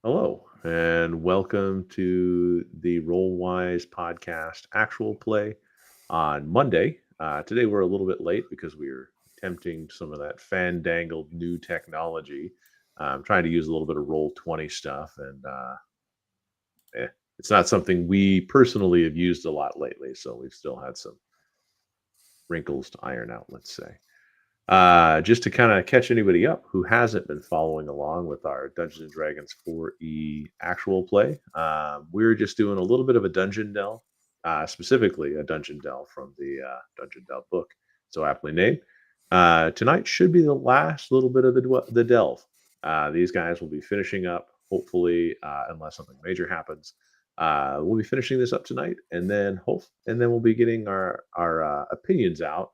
Hello, and welcome to the Rollwise podcast actual play on Monday. Today we're a little bit late because we were attempting some of that fandangled new technology. Trying to use a little bit of Roll20 stuff, and it's not something we personally have used a lot lately. So we've still had some wrinkles to iron out, let's say. Just to kind of catch anybody up who hasn't been following along with our Dungeons and Dragons 4E actual play, we're just doing a little bit of a dungeon delve, specifically a dungeon delve from the Dungeon Delve book, so aptly named. Tonight should be the last little bit of the delve. These guys will be finishing up, hopefully, unless something major happens. We'll be finishing this up tonight, and then we'll be getting our opinions out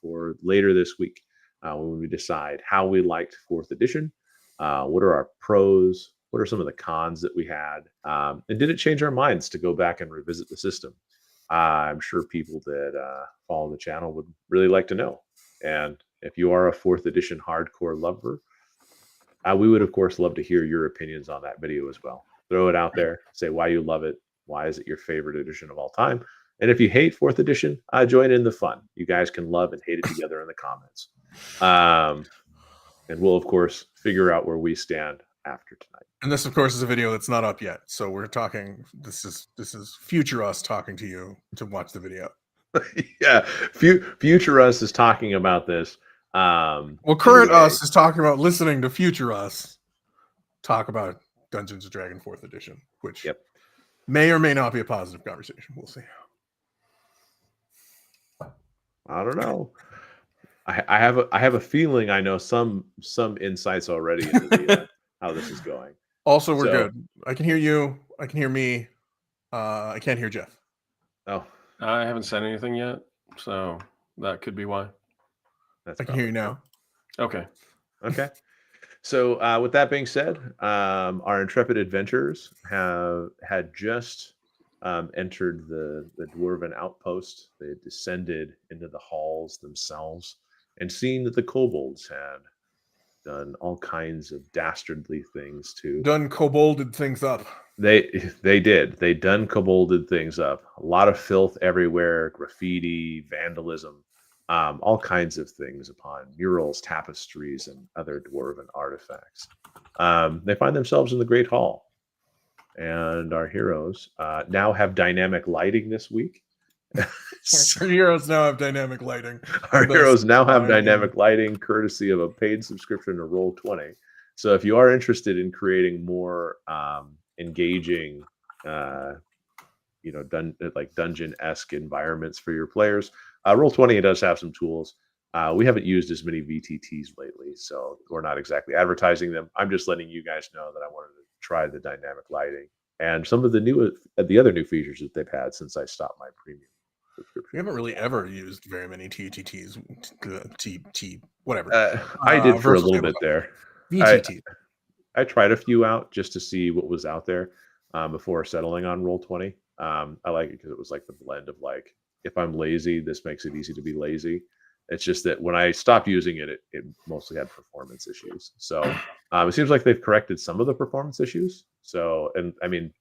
for later this week when we decide how we liked fourth edition. What are our pros? What are some of the cons that we had? And did it change our minds to go back and revisit the system? I'm sure people that follow the channel would really like to know. And if you are a fourth edition hardcore lover, we would, of course, love to hear your opinions on that video as well. Throw it out there. Say why you love it. Why is it your favorite edition of all time? And if you hate fourth edition, join in the fun. You guys can love and hate it together in the comments. And we'll, of course, figure out where we stand after tonight. And this, of course, is a video that's not up yet. So we're talking, this is future us talking to you to watch the video. Yeah, future us is talking about this. Well, current us is talking about listening to future us talk about Dungeons and Dragons 4th edition, which may or may not be a positive conversation. We'll see. I don't know. I have a feeling I know some insights already into the, how this is going. Also, we're good. I can hear you. I can hear me. I can't hear Jeff. Oh, I haven't said anything yet, so that could be why. I can hear you now. Okay. Okay. So with that being said, our intrepid adventurers had just entered the dwarven outpost. They had descended into the halls themselves and seen that the kobolds had done all kinds of dastardly things to done kobolded things up. They did. They done kobolded things up. A lot of filth everywhere, graffiti, vandalism, all kinds of things upon murals, tapestries, and other dwarven artifacts. They find themselves in the Great Hall. And our heroes now have dynamic lighting this week. Our heroes now have dynamic lighting. Our heroes now have dynamic lighting, courtesy of a paid subscription to Roll20. So if you are interested in creating more engaging, like dungeon-esque environments for your players, Roll20 does have some tools. We haven't used as many VTTs lately, so we're not exactly advertising them. I'm just letting you guys know that I wanted to try the dynamic lighting and some of the other new features that they've had since I stopped my premium subscription. We haven't really ever used very many TTTs, whatever. I did for a little bit there. VTT. I tried a few out just to see what was out there before settling on Roll20. I like it because it was like the blend of like, if I'm lazy, this makes it easy to be lazy. It's just that when I stopped using it, it mostly had performance issues. So it seems like they've corrected some of the performance issues. So, and I mean,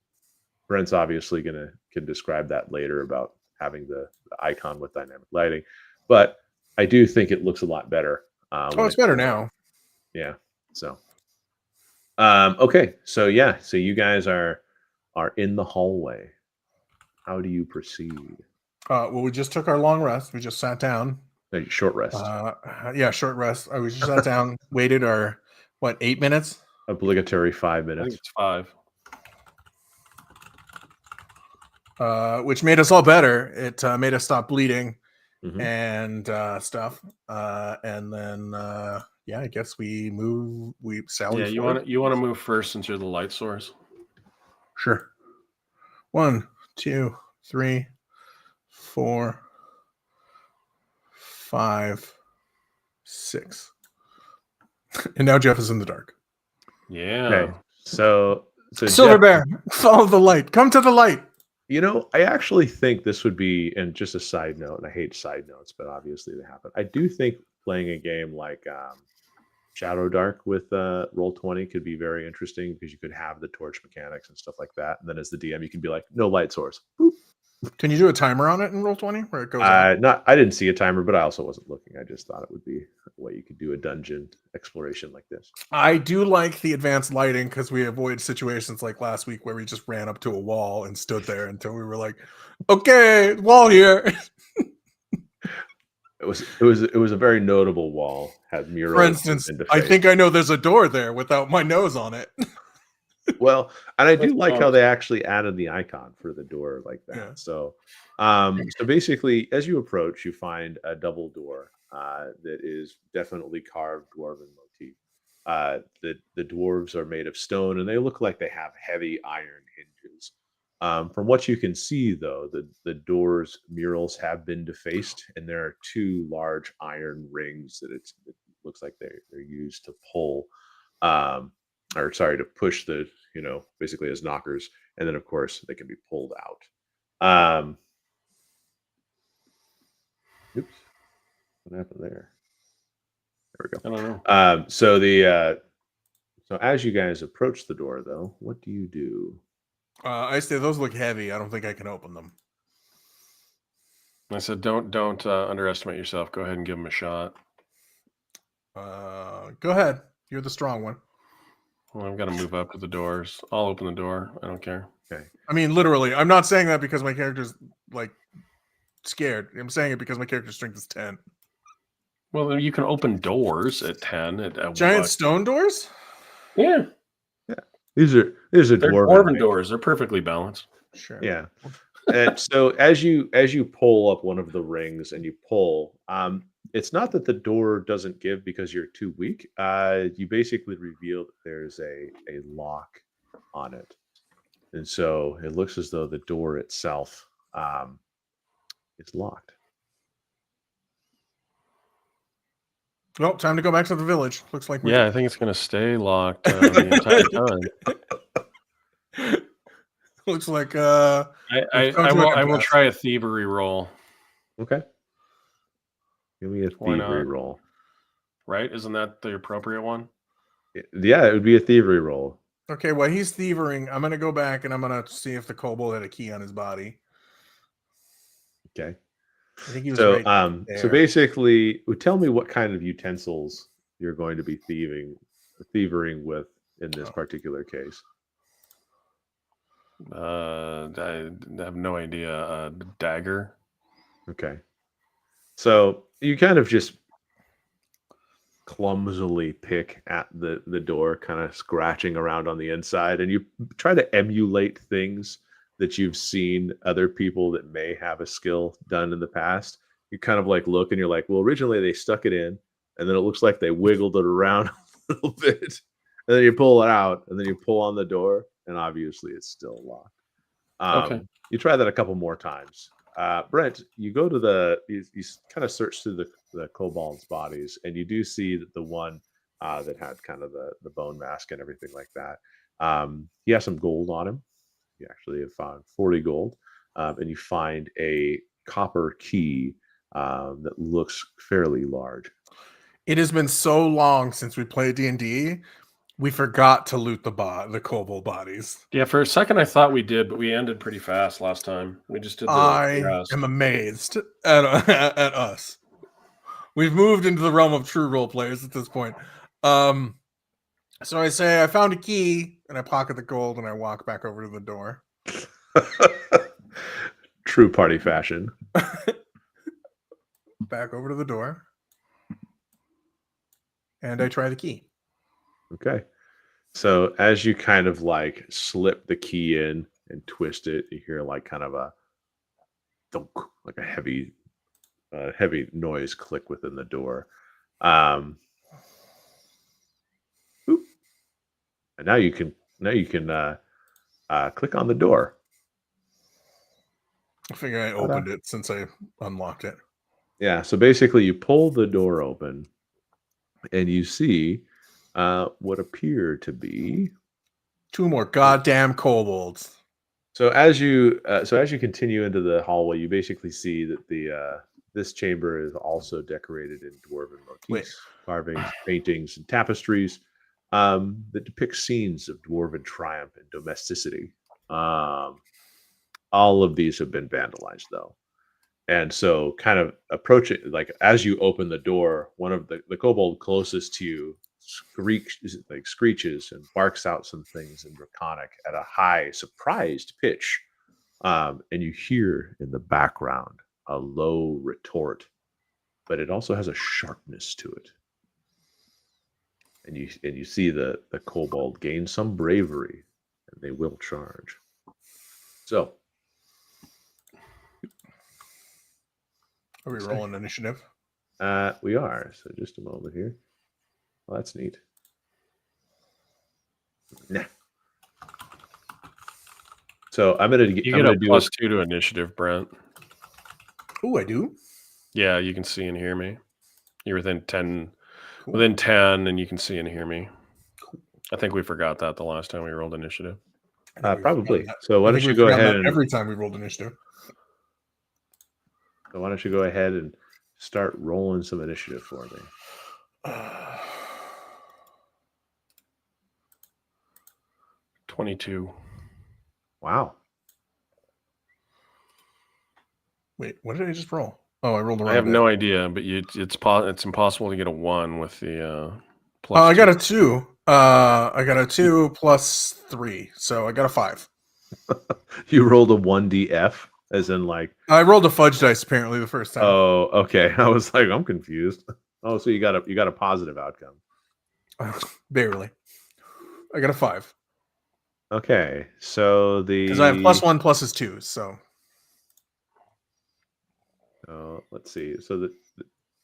Brent's obviously can describe that later about having the icon with dynamic lighting, but I do think it looks a lot better. It's better now. Yeah. So, okay. So yeah. So you guys are in the hallway. How do you proceed? Well, we just took our long rest. We just sat down. Short rest. Yeah, short rest. We just sat down, waited our 8 minutes? Obligatory 5 minutes. I think it's 5. Which made us all better. It made us stop bleeding and stuff. And then I guess we sally. Yeah, you want to move first since you're the light source. Sure. 1, 2, 3, 4, 5, 6. And now Jeff is in the dark. Yeah. Okay. So Silver Jeff, Bear, follow the light. Come to the light. You know, I actually think this would be, and just a side note, and I hate side notes, but obviously they happen. I do think playing a game like Shadow Dark with Roll20 could be very interesting because you could have the torch mechanics and stuff like that. And then as the DM, you can be like, no light source. Boop. Can you do a timer on it in Roll20 where it goes out? I didn't see a timer, but I also wasn't looking. I just thought it would be a way you could do a dungeon exploration like this. I do like the advanced lighting because we avoid situations like last week where we just ran up to a wall and stood there until we were like, okay, wall here. It was a very notable wall. Had murals. For instance, I think I know there's a door there without my nose on it. Well, and I do like how they actually added the icon for the door like that. Yeah. So basically, as you approach, you find a double door that is definitely carved dwarven motif. The dwarves are made of stone, and they look like they have heavy iron hinges. From what you can see, though, the doors murals have been defaced, and there are two large iron rings that it looks like they're used to pull. Or sorry, to push the, basically as knockers, and then of course they can be pulled out. Oops, what happened there? There we go. I don't know. So as you guys approach the door, though, what do you do? I say those look heavy. I don't think I can open them. I said, don't underestimate yourself. Go ahead and give them a shot. Go ahead. You're the strong one. Well, I've got to move up to the doors. I'll open the door. I don't care. Okay. I mean, literally, I'm not saying that because my character's like scared. I'm saying it because my character's strength is 10. Well, you can open doors at 10. At giant stone doors? Yeah. Yeah. These are They're dwarven doors. They're perfectly balanced. Sure. Yeah. And so as you pull up one of the rings and you pull, it's not that the door doesn't give because you're too weak. You basically reveal that there's a lock on it, and so it looks as though the door itself is locked. Well, time to go back to the village. Looks like I think it's going to stay locked the entire time. Looks like I will try a thievery roll. Okay. Give me a thievery roll. Right? Isn't that the appropriate one? Yeah, it would be a thievery roll. Okay, while he's thievering, I'm gonna go back and I'm gonna see if the kobold had a key on his body. Okay. I think he was so right there. So basically, tell me what kind of utensils you're going to be thievering with in this particular case. I have no idea. Dagger. Okay. So you kind of just clumsily pick at the door, kind of scratching around on the inside, and you try to emulate things that you've seen other people that may have a skill done in the past. You kind of like look and you're like, well, originally they stuck it in, and then it looks like they wiggled it around a little bit, and then you pull it out, and then you pull on the door, and obviously it's still locked. Okay. You try that a couple more times. Brent, you go to you kind of search through the kobolds' bodies, and you do see that the one that had kind of the bone mask and everything like that, he has some gold on him. You actually have found 40 gold, and you find a copper key that looks fairly large. It has been so long since we played D&D. We forgot to loot the kobold bodies. Yeah, for a second I thought we did, but we ended pretty fast last time. We just did the rest. I am amazed at us. We've moved into the realm of true role players at this point. So I say, I found a key, and I pocket the gold, and I walk back over to the door. True party fashion. Back over to the door. And I try the key. Okay. So as you kind of like slip the key in and twist it, you hear like kind of a thunk, like a heavy noise click within the door. And now you can click on the door. I figure I opened it since I unlocked it. Yeah. So basically, you pull the door open, and you see what appear to be 2 more goddamn kobolds. So as you continue into the hallway, you basically see that this chamber is also decorated in dwarven motifs, carvings, paintings, and tapestries that depict scenes of dwarven triumph and domesticity. All of these have been vandalized, though. And so, kind of approaching, like as you open the door, one of the kobold closest to you screeches and barks out some things in Draconic at a high, surprised pitch. And you hear in the background a low retort, but it also has a sharpness to it. And you see the kobold gain some bravery, and they will charge. So, are we rolling initiative? We are. So just a moment here. Well, that's neat. Nah. So I'm gonna You get a +2 to initiative, Brent. Oh, I do. Yeah, you can see and hear me. You're within 10, within 10, and you can see and hear me. I think we forgot that the last time we rolled initiative. Probably. So why don't you go ahead and every time we rolled initiative. So why don't you go ahead and start rolling some initiative for me? 22. Wow. Wait, what did I just roll? Oh, I rolled a. I have no idea, but it's impossible to get a 1 with the plus. I got a 2. I got a 2 plus 3, so I got a 5. You rolled a 1DF, as in like I rolled a fudge dice apparently the first time. Oh, okay. I was like, I'm confused. Oh, so you got a positive outcome. Barely. I got a 5. Okay, so because I have +1 plus 2, so. Let's see. So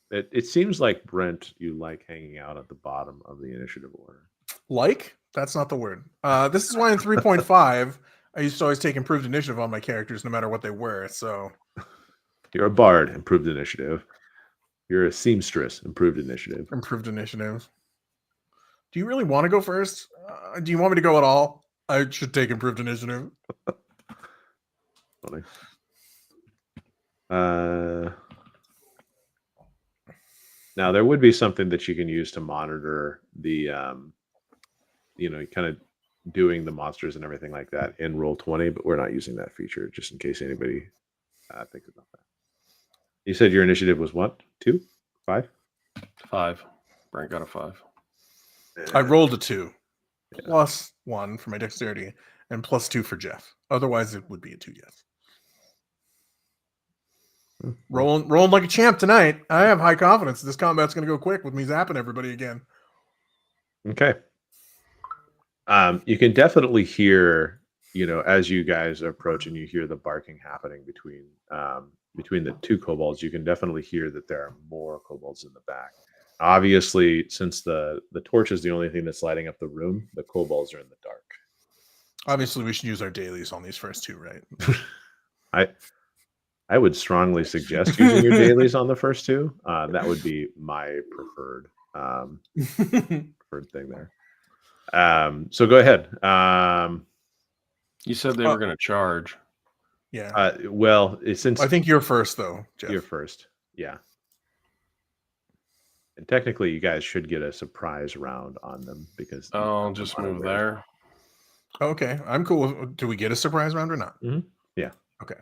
it seems like Brent, you like hanging out at the bottom of the initiative order. Like? That's not the word. This is why in 3.5, I used to always take improved initiative on my characters, no matter what they were. So you're a bard, improved initiative. You're a seamstress, improved initiative. Improved initiative. Do you really want to go first? Do you want me to go at all? I should take improved initiative. Funny. Now there would be something that you can use to monitor the, kind of doing the monsters and everything like that in Roll20, but we're not using that feature just in case anybody thinks about that. You said your initiative was what? 2? 5? 5. Brent got a 5. I rolled a 2. Yeah. +1 for my dexterity and +2 for Jeff. Otherwise, it would be a 2, yes. Rolling like a champ tonight. I have high confidence this combat's going to go quick with me zapping everybody again. Okay. You can definitely hear, as you guys approach and you hear the barking happening between the two kobolds, you can definitely hear that there are more kobolds in the back. Obviously, since the torch is the only thing that's lighting up the room, the kobolds are in the dark. Obviously, we should use our dailies on these first 2, right? I would strongly suggest using your dailies on the first 2. That would be my preferred thing there. So go ahead. You said they were going to charge. Yeah. Well, since I think you're first, though, Jeff. You're first. Yeah. And technically, you guys should get a surprise round on them because I'll just move there. Okay, I'm cool. Do we get a surprise round or not? Mm-hmm. Yeah. Okay.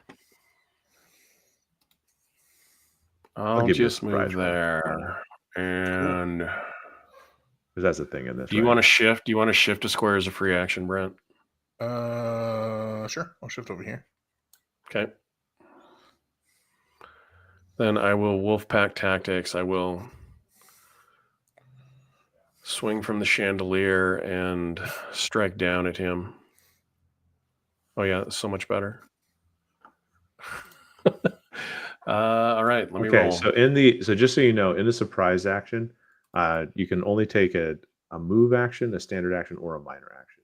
I'll just move there. And because that's the thing in this. Do you want to shift? Do you want to shift a square as a free action, Brent? Sure. I'll shift over here. Okay. Then I will Wolfpack Tactics. I will swing from the chandelier and strike down at him. Oh yeah, that's so much better. All right, let me roll. So so just so you know, in the surprise action, you can only take a move action, a standard action, or a minor action.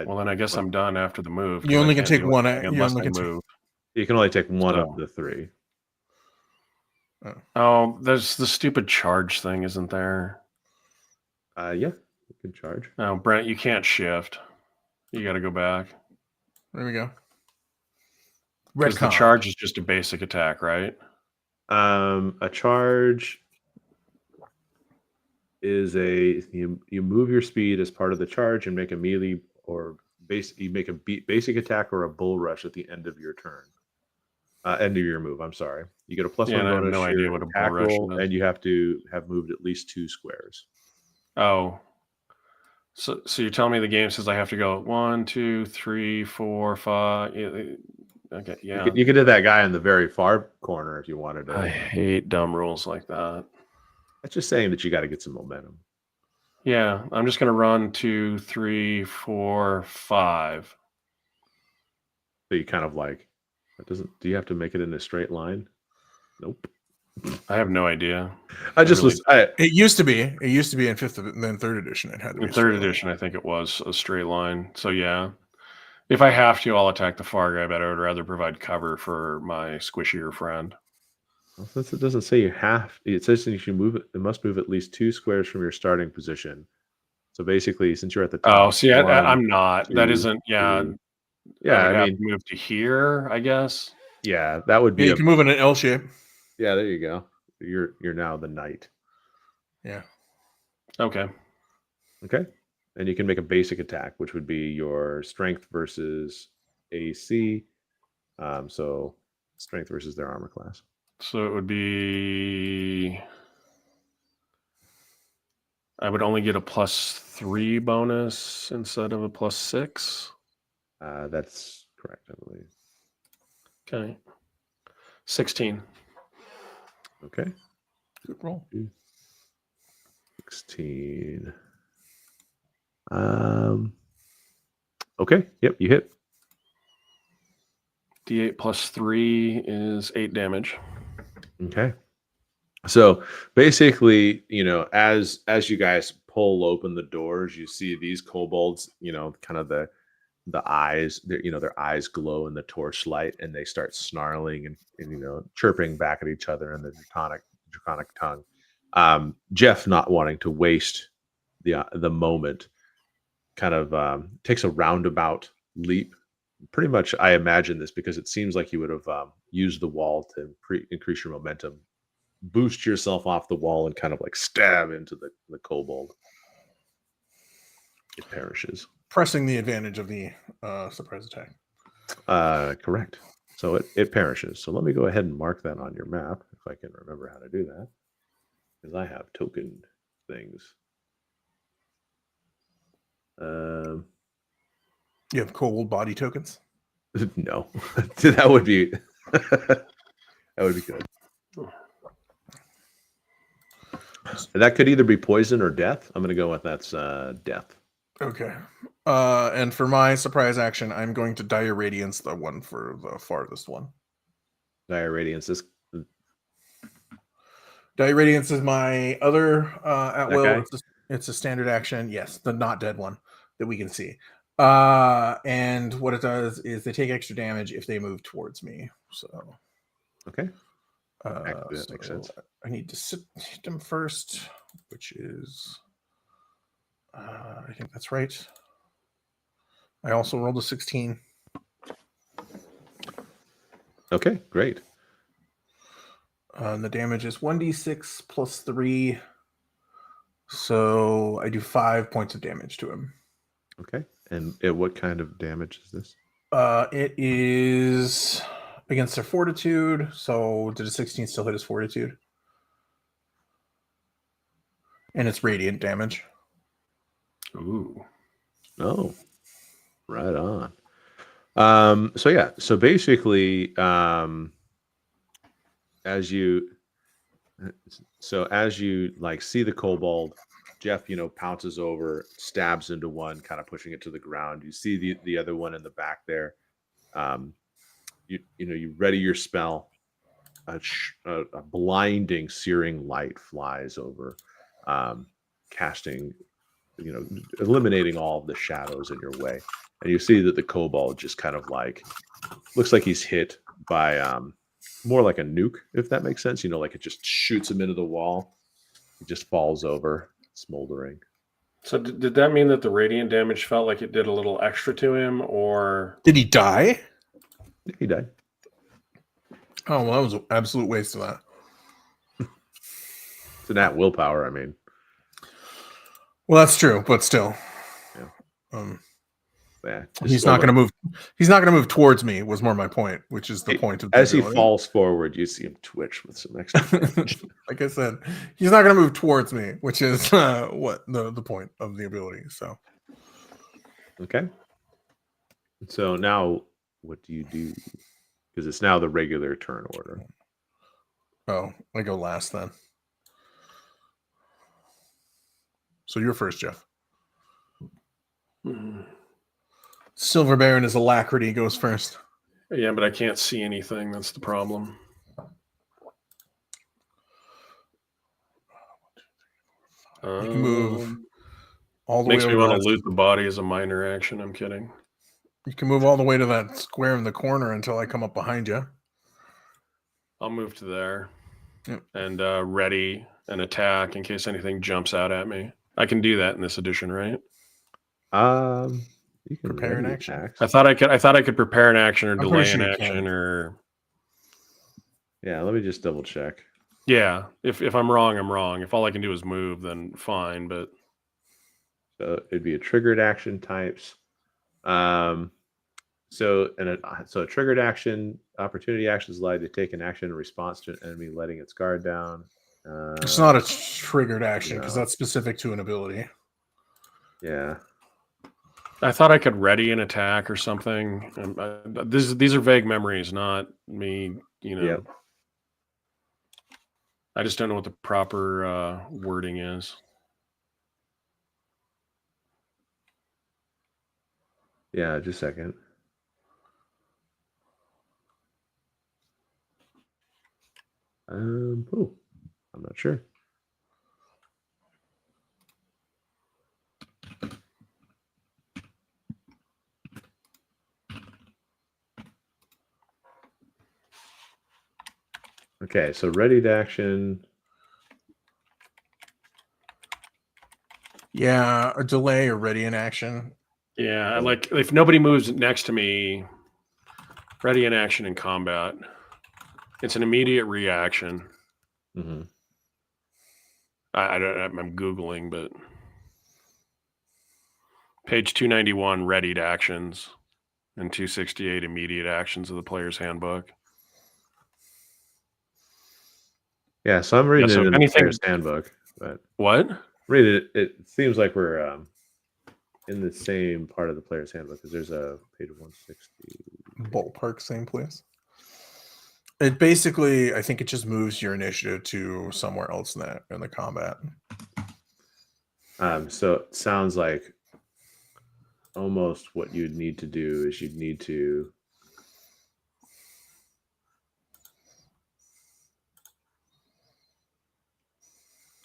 Well, then I guess I'm done after the move. You only can take one. Move. You can only take one of the 3. Oh, there's the stupid charge thing, isn't there? Yeah, you can charge. Oh, Brent, you can't shift. You got to go back. There we go. Because the charge is just a basic attack, right? A charge is you move your speed as part of the charge and make a melee or you make a basic attack or a bull rush at the end of your turn. End of your move. I'm sorry. You get a +1 bonus. I have no idea what a bull rush is. And you have to have moved at least 2 squares. Oh. So you're telling me the game says I have to go 1, 2, 3, 4, 5. Okay, yeah. You could hit that guy in the very far corner if you wanted to. I hate dumb rules like that. That's just saying that you got to get some momentum. Yeah, I'm just going to run 2, 3, 4, 5. So you kind of like, do you have to make it in a straight line? Nope. I have no idea. It used to be in 5th and then 3rd edition. It had to be in 3rd edition. I think it was a straight line. So yeah, if I have to, I'll attack the far guy, but I would rather provide cover for my squishier friend. Well, since it doesn't say you have, it says you should move. It must move at least 2 squares from your starting position. So basically, since you're at the top. Oh, see, I'm not. 2, that isn't. Yeah. 3. Yeah, I mean, move to here, I guess. Yeah, that would be. You can move in an L shape. Yeah, there you go. You're now the knight. Yeah. Okay. And you can make a basic attack, which would be your strength versus AC. So strength versus their armor class. So it would be. I would only get a +3 bonus instead of a +6. That's correct, I believe. Okay. 16. Okay. Good roll. 16. Okay. Yep, you hit. D8 +3 is 8 damage. Okay. So basically, as you guys pull open the doors, you see these kobolds, kind of the eyes, their eyes glow in the torchlight, and they start snarling and chirping back at each other in the draconic tongue. Jeff, not wanting to waste the moment, kind of takes a roundabout leap. Pretty much, I imagine this because it seems like you would have used the wall to increase your momentum, boost yourself off the wall, and kind of like stab into the kobold. It perishes. Pressing the advantage of the surprise attack. Correct. So it perishes. So let me go ahead and mark that on your map if I can remember how to do that, because I have token things. You have kobold body tokens? No, that would be good. That could either be poison or death. I'm going to go with that's death. Okay. And for my surprise action, I'm going to Dire Radiance, the one for the farthest one. Dire Radiance is. Dire Radiance is my other at will. Okay. It's a standard action. Yes, the not dead one that we can see. And what it does is they take extra damage if they move towards me. So. Okay. That makes sense. I need to hit them first, which is. I think that's right. I also rolled a 16. Okay, great. And the damage is 1d6 plus 3. So I do 5 points of damage to him. Okay. And what kind of damage is this? It is against their fortitude. So did a 16 still hit his fortitude? And it's radiant damage. Ooh. Oh, right on. So basically, as you like see the kobold, Jeff, pounces over, stabs into one, kind of pushing it to the ground. You see the other one in the back there. You ready your spell. A blinding, searing light flies over, casting. Eliminating all of the shadows in your way. And you see that the kobold just kind of like looks like he's hit by more like a nuke, if that makes sense. Like it just shoots him into the wall. He just falls over, smoldering. So did that mean that the radiant damage felt like it did a little extra to him, or did he die? He died. Oh, well, that was an absolute waste of that. It's an at willpower. I mean, Well, that's true, but still. yeah. Yeah, He's not going to move. He's not going to move towards me. Was more my point, which is the point of the as he ability. falls forward, you see him twitch with some extra damage. Like I said, he's not going to move towards me, which is what the point of the ability. So, Okay. So now, what do you do? Because it's now the regular turn order. oh, I go last then. So you're first, Jeff. Silver Baron is alacrity goes first. Yeah, but I can't see anything. That's the problem. You can move all the way Makes over me want to to loot the body as a minor action. I'm kidding. You can move all the way to that square in the corner until I come up behind you. I'll move to there. Yep. And ready an attack in case anything jumps out at me. I can do that in this edition, right? You can Prepare an ready action. attacks. I thought I could prepare an action or I'm delay pretty an sure you action can. or Yeah, let me just double check. yeah. If I'm wrong, I'm wrong. If all I can do is move, then fine. But So it'd be a triggered action types. So a triggered action, opportunity action is allowed to take an action in response to an enemy letting its guard down. It's not a triggered action because no. that's specific to an ability. Yeah. I thought I could ready an attack or something. These are vague memories, not me. You know. Yep. I just don't know what the proper wording is. Yeah, just a second. I'm not sure. Okay, so ready to action. Yeah, a delay or ready in action. Yeah, like if nobody moves next to me, ready in action in combat. It's an immediate reaction. Mm-hmm. I'm Googling, but page 291, readied actions, and 268, immediate actions of the player's handbook. Yeah, so I'm reading Yeah, so it in anything- the player's handbook, but What? read it. It seems like we're in the same part of the player's handbook because there's a page 160. Ballpark, same place. It basically, I think it just moves your initiative to somewhere else in the combat. So it sounds like almost what you'd need to do is you'd need to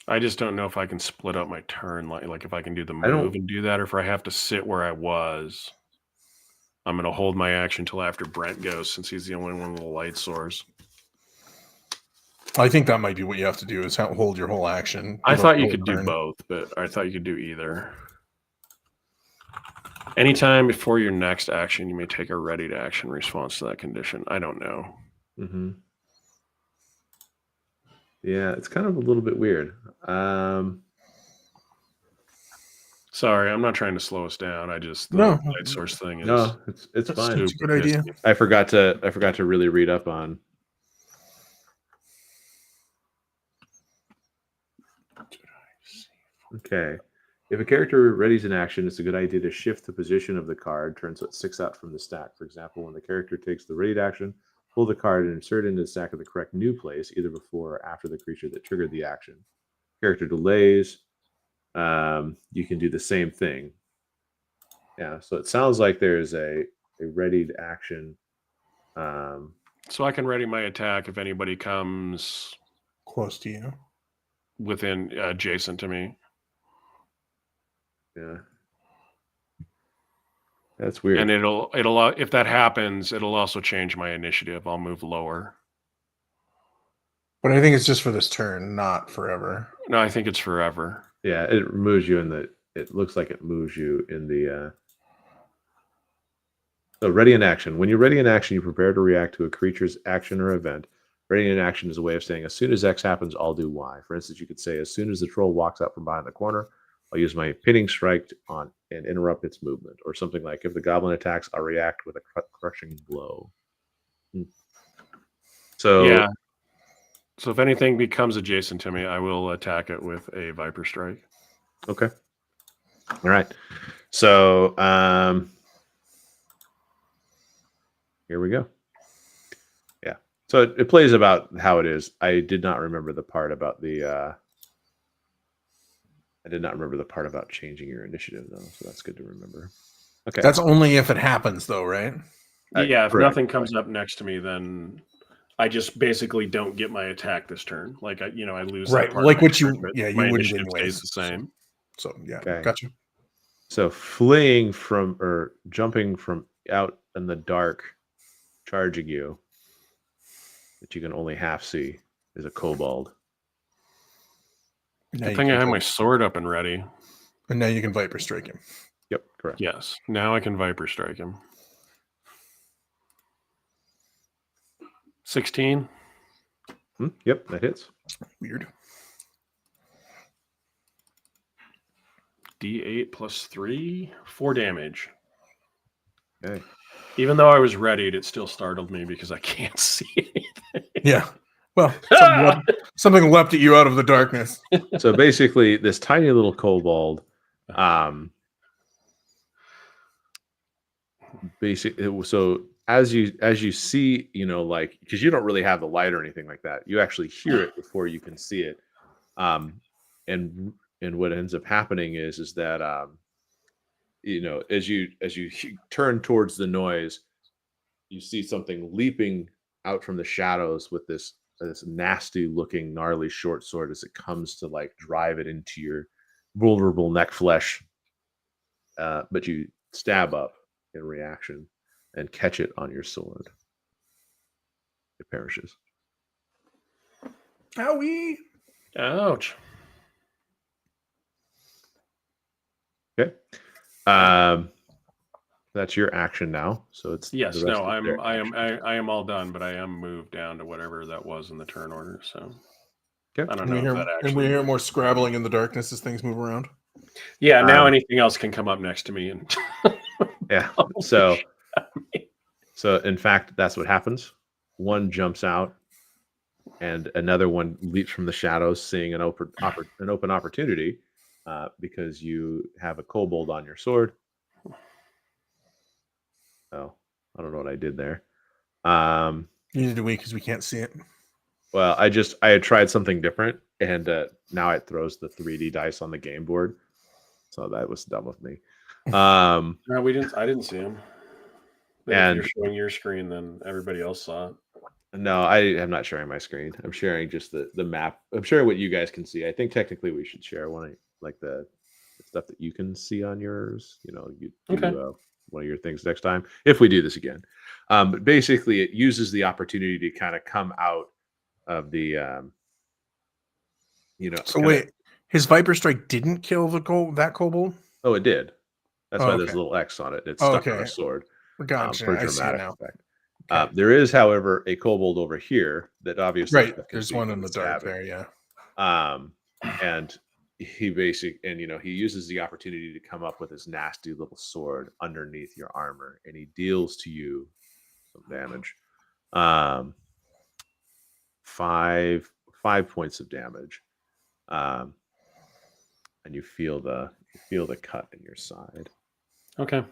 I just don't know if I can split up my turn, like if I can do the move and do that, or if I have to sit where I was. I'm going to hold my action till after Brent goes, since he's the only one with a light source. I think that might be what you have to do is hold your whole action. I thought you could do both, but I thought you could do either. Anytime before your next action, you may take a ready to action response to that condition. I don't know. Mm-hmm. Yeah, it's kind of a little bit weird. Sorry, I'm not trying to slow us down. I just No. light source thing is No, it's fine. It's a good idea. I forgot to really read up on. Okay. If a character readies an action, it's a good idea to shift the position of the card, turn so it sticks out from the stack. For example, when the character takes the readied action, pull the card and insert it into the stack of the correct new place, either before or after the creature that triggered the action. Character delays, you can do the same thing. Yeah, so it sounds like there's a readied action. So I can ready my attack if anybody comes close to you, within adjacent to me. Yeah, that's weird. And it'll if that happens, it'll also change my initiative. I'll move lower. But I think it's just for this turn, not forever. No, I think it's forever. Yeah, it moves you in the. It looks like it moves you in the. So ready in action. When you're ready in action, you prepare to react to a creature's action or event. Ready in action is a way of saying, as soon as X happens, I'll do Y. For instance, you could say, as soon as the troll walks out from behind the corner, I'll use my pinning strike on and interrupt its movement. Or something like, if the goblin attacks, I'll react with a crushing blow. So yeah. So if anything becomes adjacent to me, I will attack it with a Viper Strike. Okay. All right. So here we go. Yeah. So it plays about how it is. I did not remember the part about the I did not remember the part about changing your initiative though, so that's good to remember. Okay. That's only if it happens though, right? Yeah, if correct. nothing comes up next to me, then I just basically don't get my attack this turn. Like I lose Right, that part. like of my what you- turn, but yeah, you my wouldn't initiative anyways. stays the same. So yeah, Okay. gotcha. So fleeing from or jumping from out in the dark, charging you, that you can only half see, is a kobold. Now Good you thing I can have vi- my sword up and ready. and now you can Viper Strike him. Yep, correct. Yes. Now I can Viper Strike him. 16. Yep, that hits. Weird. D8 plus 3, 4 damage. Okay. Even though I was readied, it still startled me because I can't see anything. Yeah. Well, something leapt at you out of the darkness. So basically, this tiny little kobold, so as you see, like, because you don't really have the light or anything like that, you actually hear it before you can see it, and what ends up happening is that as you turn towards the noise, you see something leaping out from the shadows with this nasty looking gnarly short sword as it comes to like drive it into your vulnerable neck flesh, but you stab up in reaction and catch it on your sword. It perishes. Owie. Ouch. Okay. That's your action now. So it's Yes. the rest No. of their I action. am all done, but I am moved down to whatever that was in the turn order. So Okay. I don't And know we if hear, that and we actually. hear more scrabbling in the darkness as things move around. Yeah. Now anything else can come up next to me and. Yeah. So in fact, that's what happens. One jumps out, and another one leaps from the shadows, seeing an open opportunity, because you have a kobold on your sword. Oh, I don't know what I did there. Neither do we because we can't see it. Well, I had tried something different, and now it throws the 3D dice on the game board. So that was dumb of me. No, we didn't. I didn't see him. But And if you're showing your screen, then everybody else saw it. no, I am not sharing my screen. I'm sharing just the map. I'm sharing what you guys can see. I think technically we should share the stuff that you can see on yours. You do Okay. one of your things next time if we do this again. But basically, it uses the opportunity to kind of come out of the So wait, his Viper Strike didn't kill that kobold? Oh, it did. That's why there's okay. a little X on it. It's stuck on Okay. a sword. Gotcha. For I see it dramatic now. effect. Okay. There is, however, a kobold over here that obviously Right. There's one in the dark there, yeah. And he uses the opportunity to come up with his nasty little sword underneath your armor, and he deals to you some damage. 5 points of damage. And you feel the cut in your side. Okay.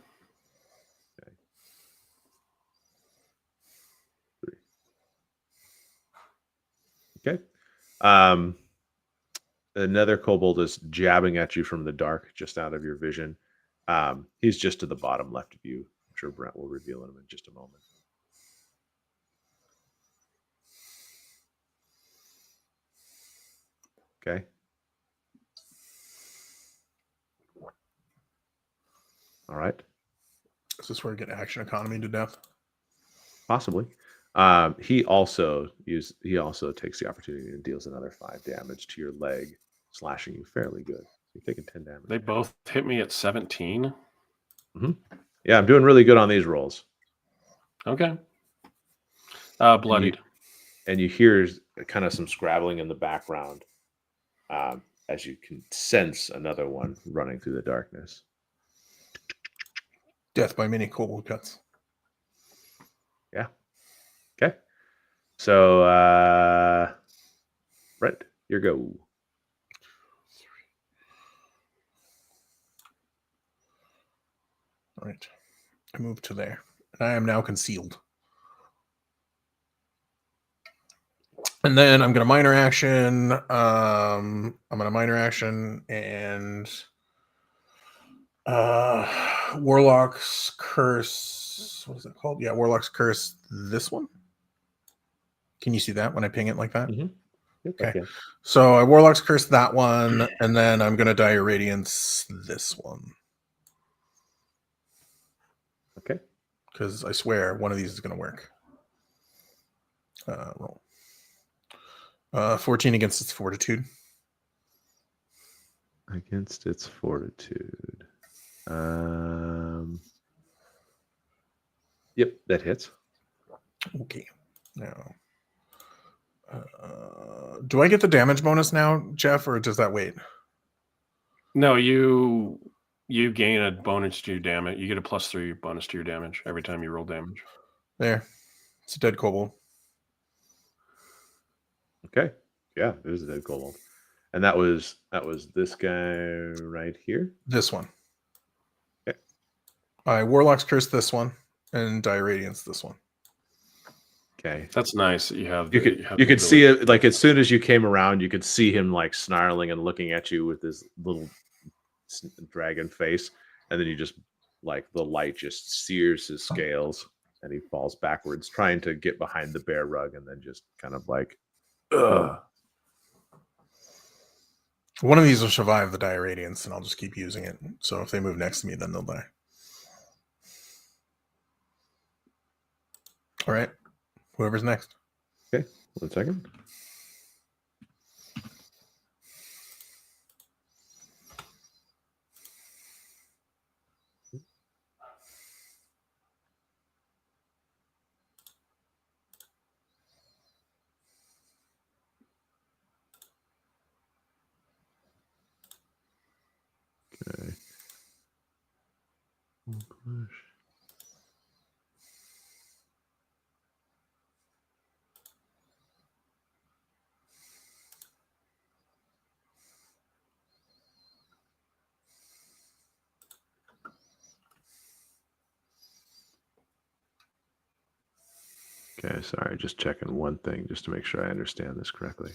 Okay. Another kobold is jabbing at you from the dark, just out of your vision. He's just to the bottom left of you. I'm sure Brent will reveal him in just a moment. Okay. All right. Is this where we get action economy to death? Possibly. He also takes the opportunity and deals another 5 damage to your leg, slashing you fairly good. You're taking 10 damage. They both hit me at 17. Mm-hmm. Yeah, I'm doing really good on these rolls. Okay. Bloodied. And you hear kind of some scrabbling in the background as you can sense another one running through the darkness. Death by many kobold cuts. Yeah. Okay. So, Brent, your go. All right. I move to there. And I am now concealed. And then I'm going to minor action. I'm going to minor action and Warlock's Curse. What is it called? Yeah, Warlock's Curse. This one. Can you see that when I ping it like that? Mm-hmm. Yep, okay. So I Warlock's Curse that one, and then I'm going to Dire Radiance this one. Okay. Because I swear one of these is going to work. Roll. 14 against its fortitude. Against its fortitude. Yep, that hits. Okay. Now, do I get the damage bonus now, Jeff, or does that wait? No, you gain a bonus to your damage. You get a +3 bonus to your damage every time you roll damage. There. It's a dead kobold. Okay. Yeah, it is a dead kobold. And that was this guy right here? This one. Okay. I Warlock's Curse this one and Dire Radiance this one. Okay. That's nice that you have. You could see it, like, as soon as you came around, you could see him like snarling and looking at you with his little dragon face, and then you just, like, the light just sears his scales and he falls backwards trying to get behind the bear rug, and then just kind of like, ugh. One of these will survive the Dire Radiance, and I'll just keep using it. So if they move next to me, then they'll die. All right. Whoever's next. Okay, 1 second. Okay. Push. Okay, sorry, just checking one thing just to make sure I understand this correctly.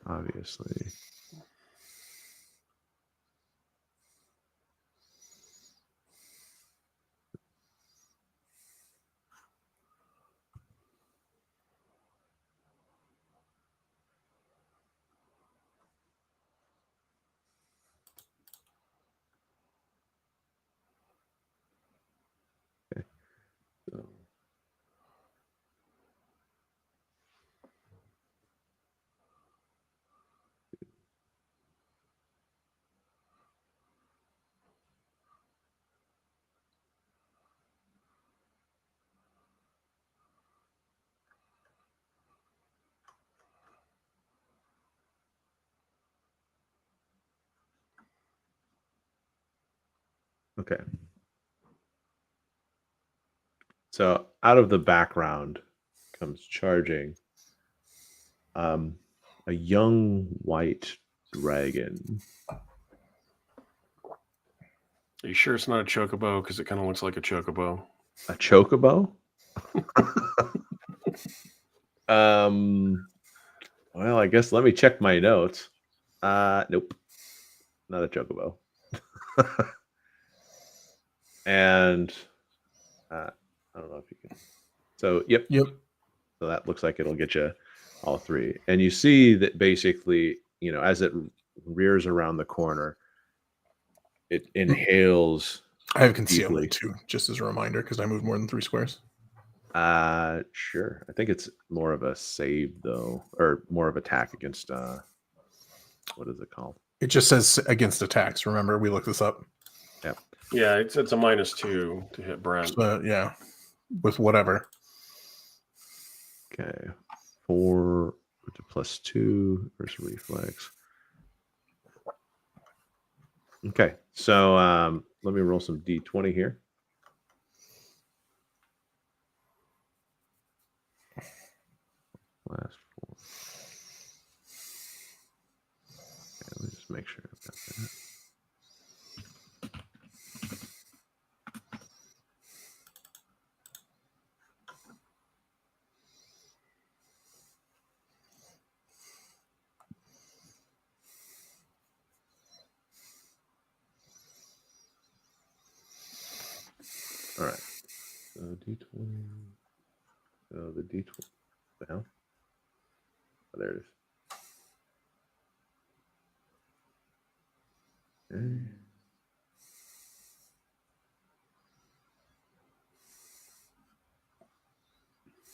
Obviously. Okay. So. Okay. So out of the background comes charging a young white dragon. Are you sure it's not a chocobo? Because it kind of looks like a chocobo. A chocobo? Well, I guess let me check my notes. Nope. Not a chocobo. And I don't know if you can. So, yep. So that looks like it'll get you all three. And you see that basically, you know, as it rears around the corner, it inhales. I have concealment too, just as a reminder, because I moved more than 3 squares. Sure. I think it's more of a save though, or more of attack against what is it called? It just says against attacks. Remember, we looked this up. Yep. Yeah, it's a -2 to hit Brent. So, yeah, with whatever. Okay, 4 to +2 versus reflex. Okay, so let me roll some d20 here. Last 4. Okay, let me just make sure I've got that. All right. So d20. So the d20 down. Oh, there it is. Okay.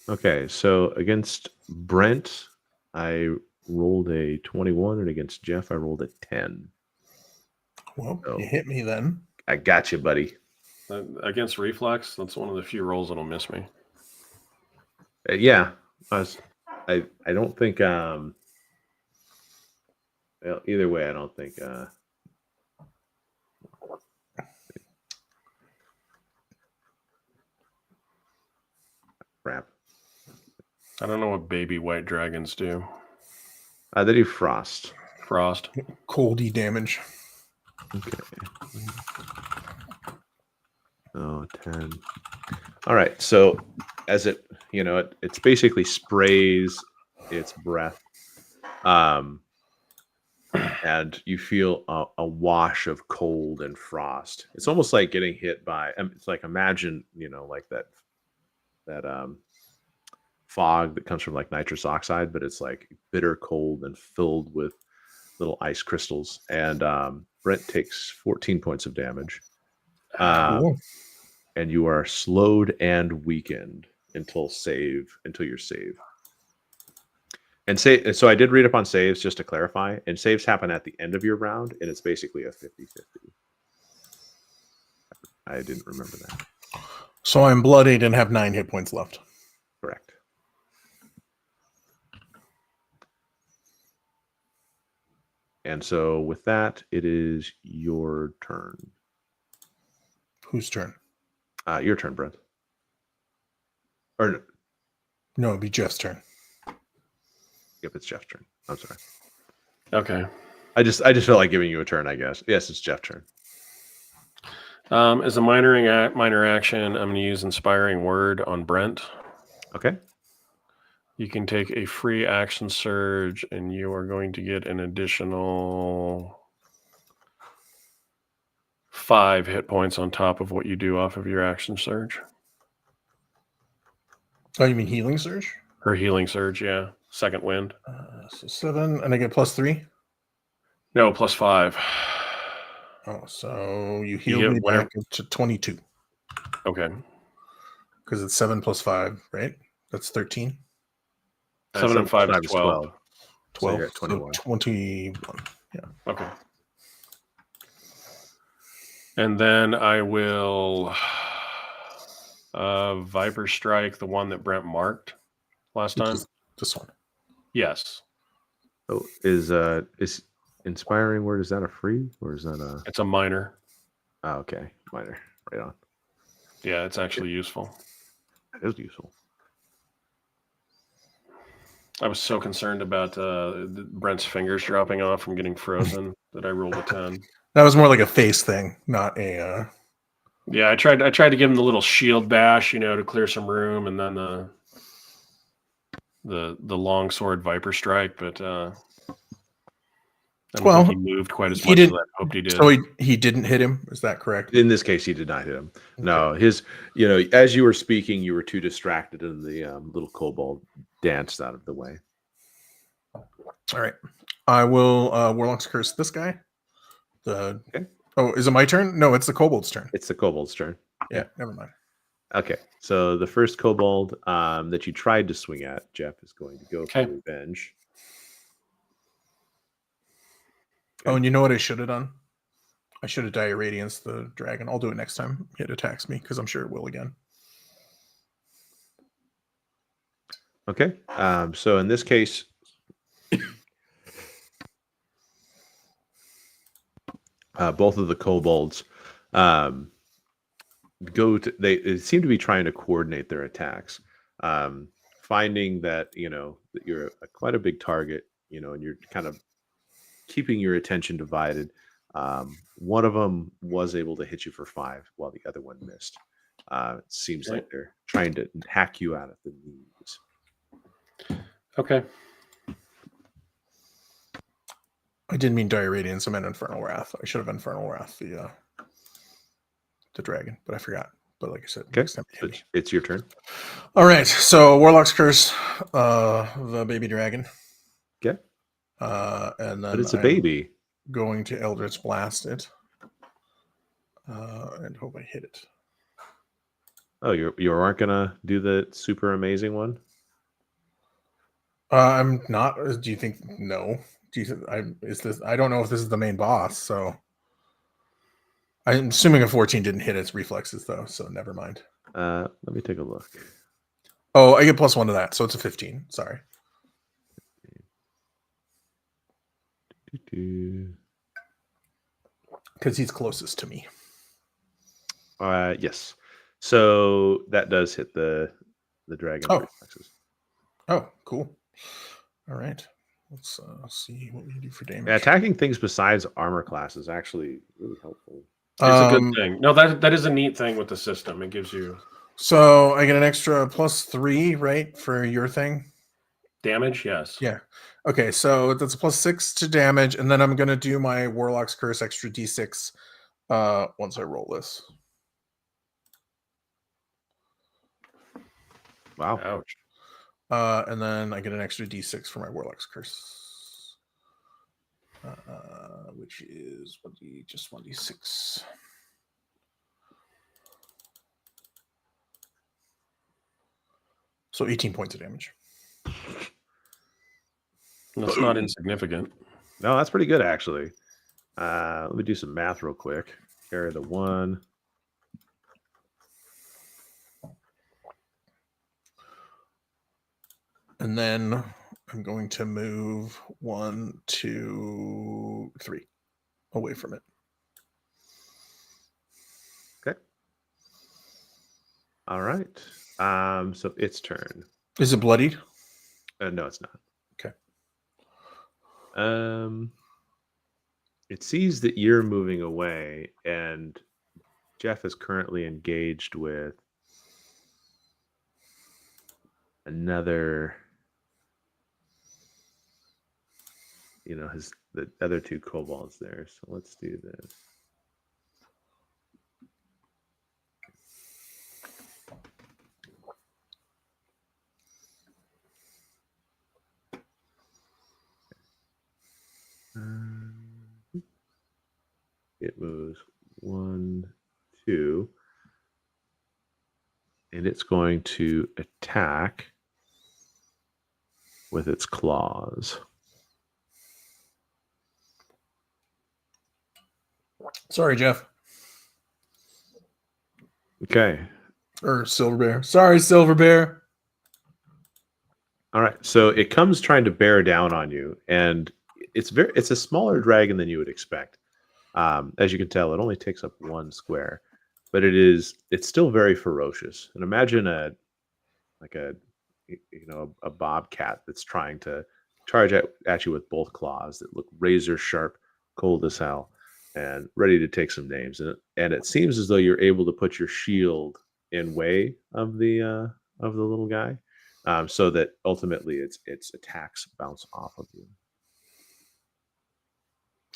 Okay, so against Brent, I rolled a 21, and against Jeff, I rolled a 10. Well, So you hit me then. I got you, buddy. Against reflex, that's one of the few rolls that'll miss me. Yeah, I don't think. Well, either way, I don't think. Crap. I don't know what baby white dragons do. They do frost. Frost. Coldy damage. Okay. Oh, 10. All right. So as it, it's basically sprays its breath. And you feel a wash of cold and frost. It's almost like getting hit by, it's like, imagine, like that fog that comes from like nitrous oxide, but it's like bitter cold and filled with little ice crystals. And Brent takes 14 points of damage. Cool. And you are slowed and weakened until your save. And so I did read up on saves just to clarify, and saves happen at the end of your round, and it's basically a 50-50. I didn't remember that. So I'm bloodied and have 9 hit points left. Correct. And so with that, it is your turn. Whose turn? Your turn, Brent. Or no, it'd be Jeff's turn. Yep, it's Jeff's turn. I'm sorry. Okay. I just felt like giving you a turn, I guess. Yes, it's Jeff's turn. As a minor action, I'm going to use Inspiring Word on Brent. Okay. You can take a free action surge, and you are going to get an additional 5 hit points on top of what you do off of your action surge. Oh, you mean healing surge? Or healing surge, yeah. Second wind. So 7, and I get +3? No, +5. Oh, so you healed me back to 22. Okay. Because it's 7 + 5, right? That's 13. 7 and 5 is 12. 12. So you're at 21. So 21. Yeah. Okay. And then I will Viper Strike, the one that Brent marked last time. This one. Yes. So is Inspiring Word, is that a free or is that a? It's a minor. Oh, okay, minor. Right on. Yeah, it's actually useful. It is useful. I was so concerned about Brent's fingers dropping off from getting frozen that I rolled a 10. That was more like a face thing, not a. Yeah, I tried to give him the little shield bash, to clear some room, and then the longsword Viper Strike, but I don't think he moved quite as much as I hoped he did. So he didn't hit him. Is that correct? In this case, he did not hit him. Okay. No, as you were speaking, you were too distracted, and the little kobold danced out of the way. All right, I will Warlock's Curse this guy. Okay. Oh, is it my turn? No, it's the kobold's turn. It's the kobold's turn. Yeah, never mind. Okay, so the first kobold that you tried to swing at, Jeff, is going to go for revenge. Oh, and you know what I should have done? I should have Dire Radiance the dragon. I'll do it next time it attacks me because I'm sure it will again. Okay. So in this case, both of the kobolds they seem to be trying to coordinate their attacks, finding that that you're quite a big target, and you're kind of keeping your attention divided. One of them was able to hit you for 5 while the other one missed. It seems like they're trying to hack you out of the knees. Okay. I didn't mean Dire Radiance. I meant Infernal Wrath. I should have Infernal Wrath the dragon, but I forgot. But like I said, Okay, next time so it's your turn. All right. So Warlock's Curse, the baby dragon. Okay. And then But it's a baby. Going to Eldritch Blast it. And hope I hit it. Oh, you aren't gonna do the super amazing one? I'm not. Do you think no? Do you think is this? I don't know if this is the main boss, so I'm assuming a 14 didn't hit its reflexes though, so never mind. Let me take a look. Oh, I get +1 to that, so it's a 15. Sorry. Because he's closest to me. Yes. So that does hit the dragon reflexes. Oh, cool. All right. Let's see what we can do for damage. Yeah, attacking things besides armor class is actually really helpful. It's a good thing. No, that is a neat thing with the system. It gives you. So I get an extra +3, right, for your thing? Damage, yes. Yeah. Okay, so that's a +6 to damage, and then I'm gonna do my Warlock's Curse extra D6 once I roll this. Wow. Ouch. And then I get an extra D6 for my Warlock's Curse, which is just 1d6. So 18 points of damage. That's not insignificant. No, that's pretty good actually. Let me do some math real quick. Carry the 1. And then I'm going to move 1, 2, 3 away from it. Okay. All right. So its turn. Is it bloodied? No, it's not. Okay. It sees that you're moving away, and Jeff is currently engaged with another, the other 2 kobolds there. So let's do this. It moves 1, 2, and it's going to attack with its claws. Sorry, Jeff. Okay. Or Silver Bear. Sorry, Silver Bear. All right. So it comes trying to bear down on you, and it's a smaller dragon than you would expect. As you can tell, it only takes up 1 square, but it's still very ferocious. And imagine a bobcat that's trying to charge at you with both claws that look razor sharp, cold as hell, and ready to take some names. And it seems as though you're able to put your shield in way of the little guy, so that ultimately its attacks bounce off of you.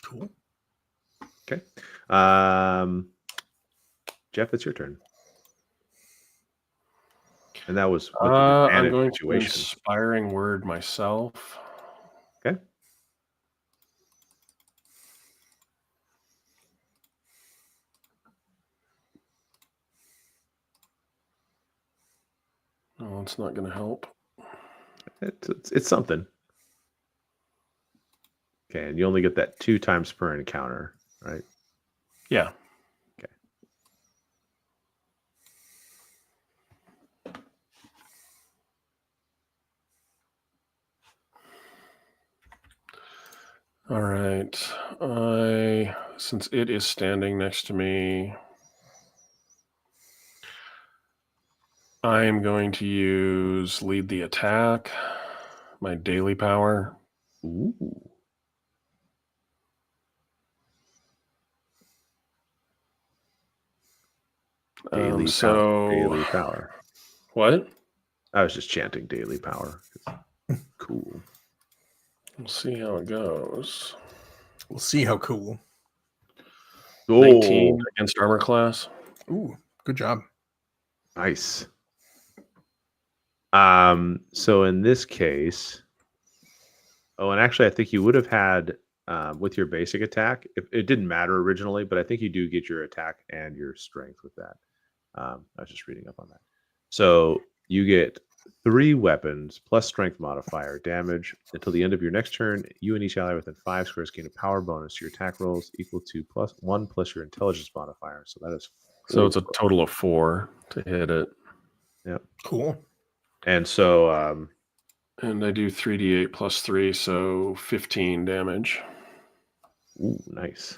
Cool. Okay. Jeff, it's your turn. And that was I'm going to inspiring word myself. Okay. Oh, it's not going to help. It's something. Okay, and you only get that 2 times per encounter, right? Yeah. Okay. All right. Since it is standing next to me, I am going to use lead the attack, my daily power. Ooh. Daily power. What? I was just chanting daily power. Cool. We'll see how it goes. We'll see how cool. 19 against armor class. Ooh, good job. Nice. So in this case, and actually I think you would have had with your basic attack, it didn't matter originally, but I think you do get your attack and your strength with that. I was just reading up on that. So you get 3 weapons plus strength modifier damage until the end of your next turn. You and each ally within 5 squares gain a power bonus to your attack rolls equal to +1 plus your intelligence modifier. So that is 4. So it's a total of 4 to hit it. Yep. Cool. And so and I do 3d8 plus 3, so 15 damage. Ooh, nice.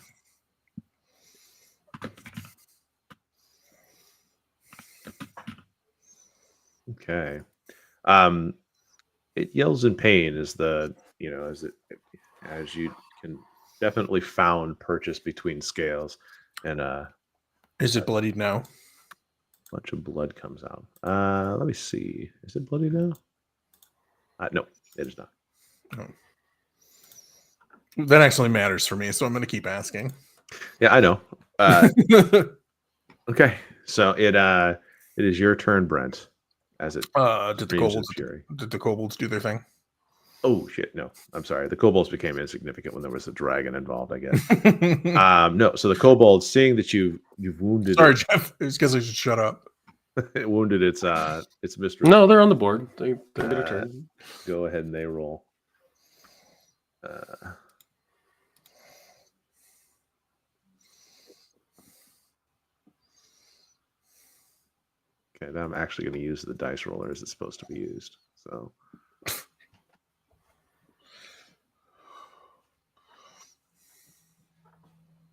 Okay. It yells in pain as as you can definitely found purchase between scales, and Is it bloodied now? a bunch of blood comes out. Let me see. Is it bloody now? No, it is not. Oh. That actually matters for me, so I'm going to keep asking. Yeah, I know. Okay, so it is your turn, Brent. As it did the kobolds do their thing? Oh shit! No, I'm sorry. The kobolds became insignificant when there was a dragon involved, I guess. No. So the kobolds, seeing that you've wounded. Sorry, Jeff. It's because I should shut up. It wounded its mistress. No, they're on the board. They get a turn. Go ahead and they roll. Okay, now I'm actually going to use the dice roller as it's supposed to be used. So.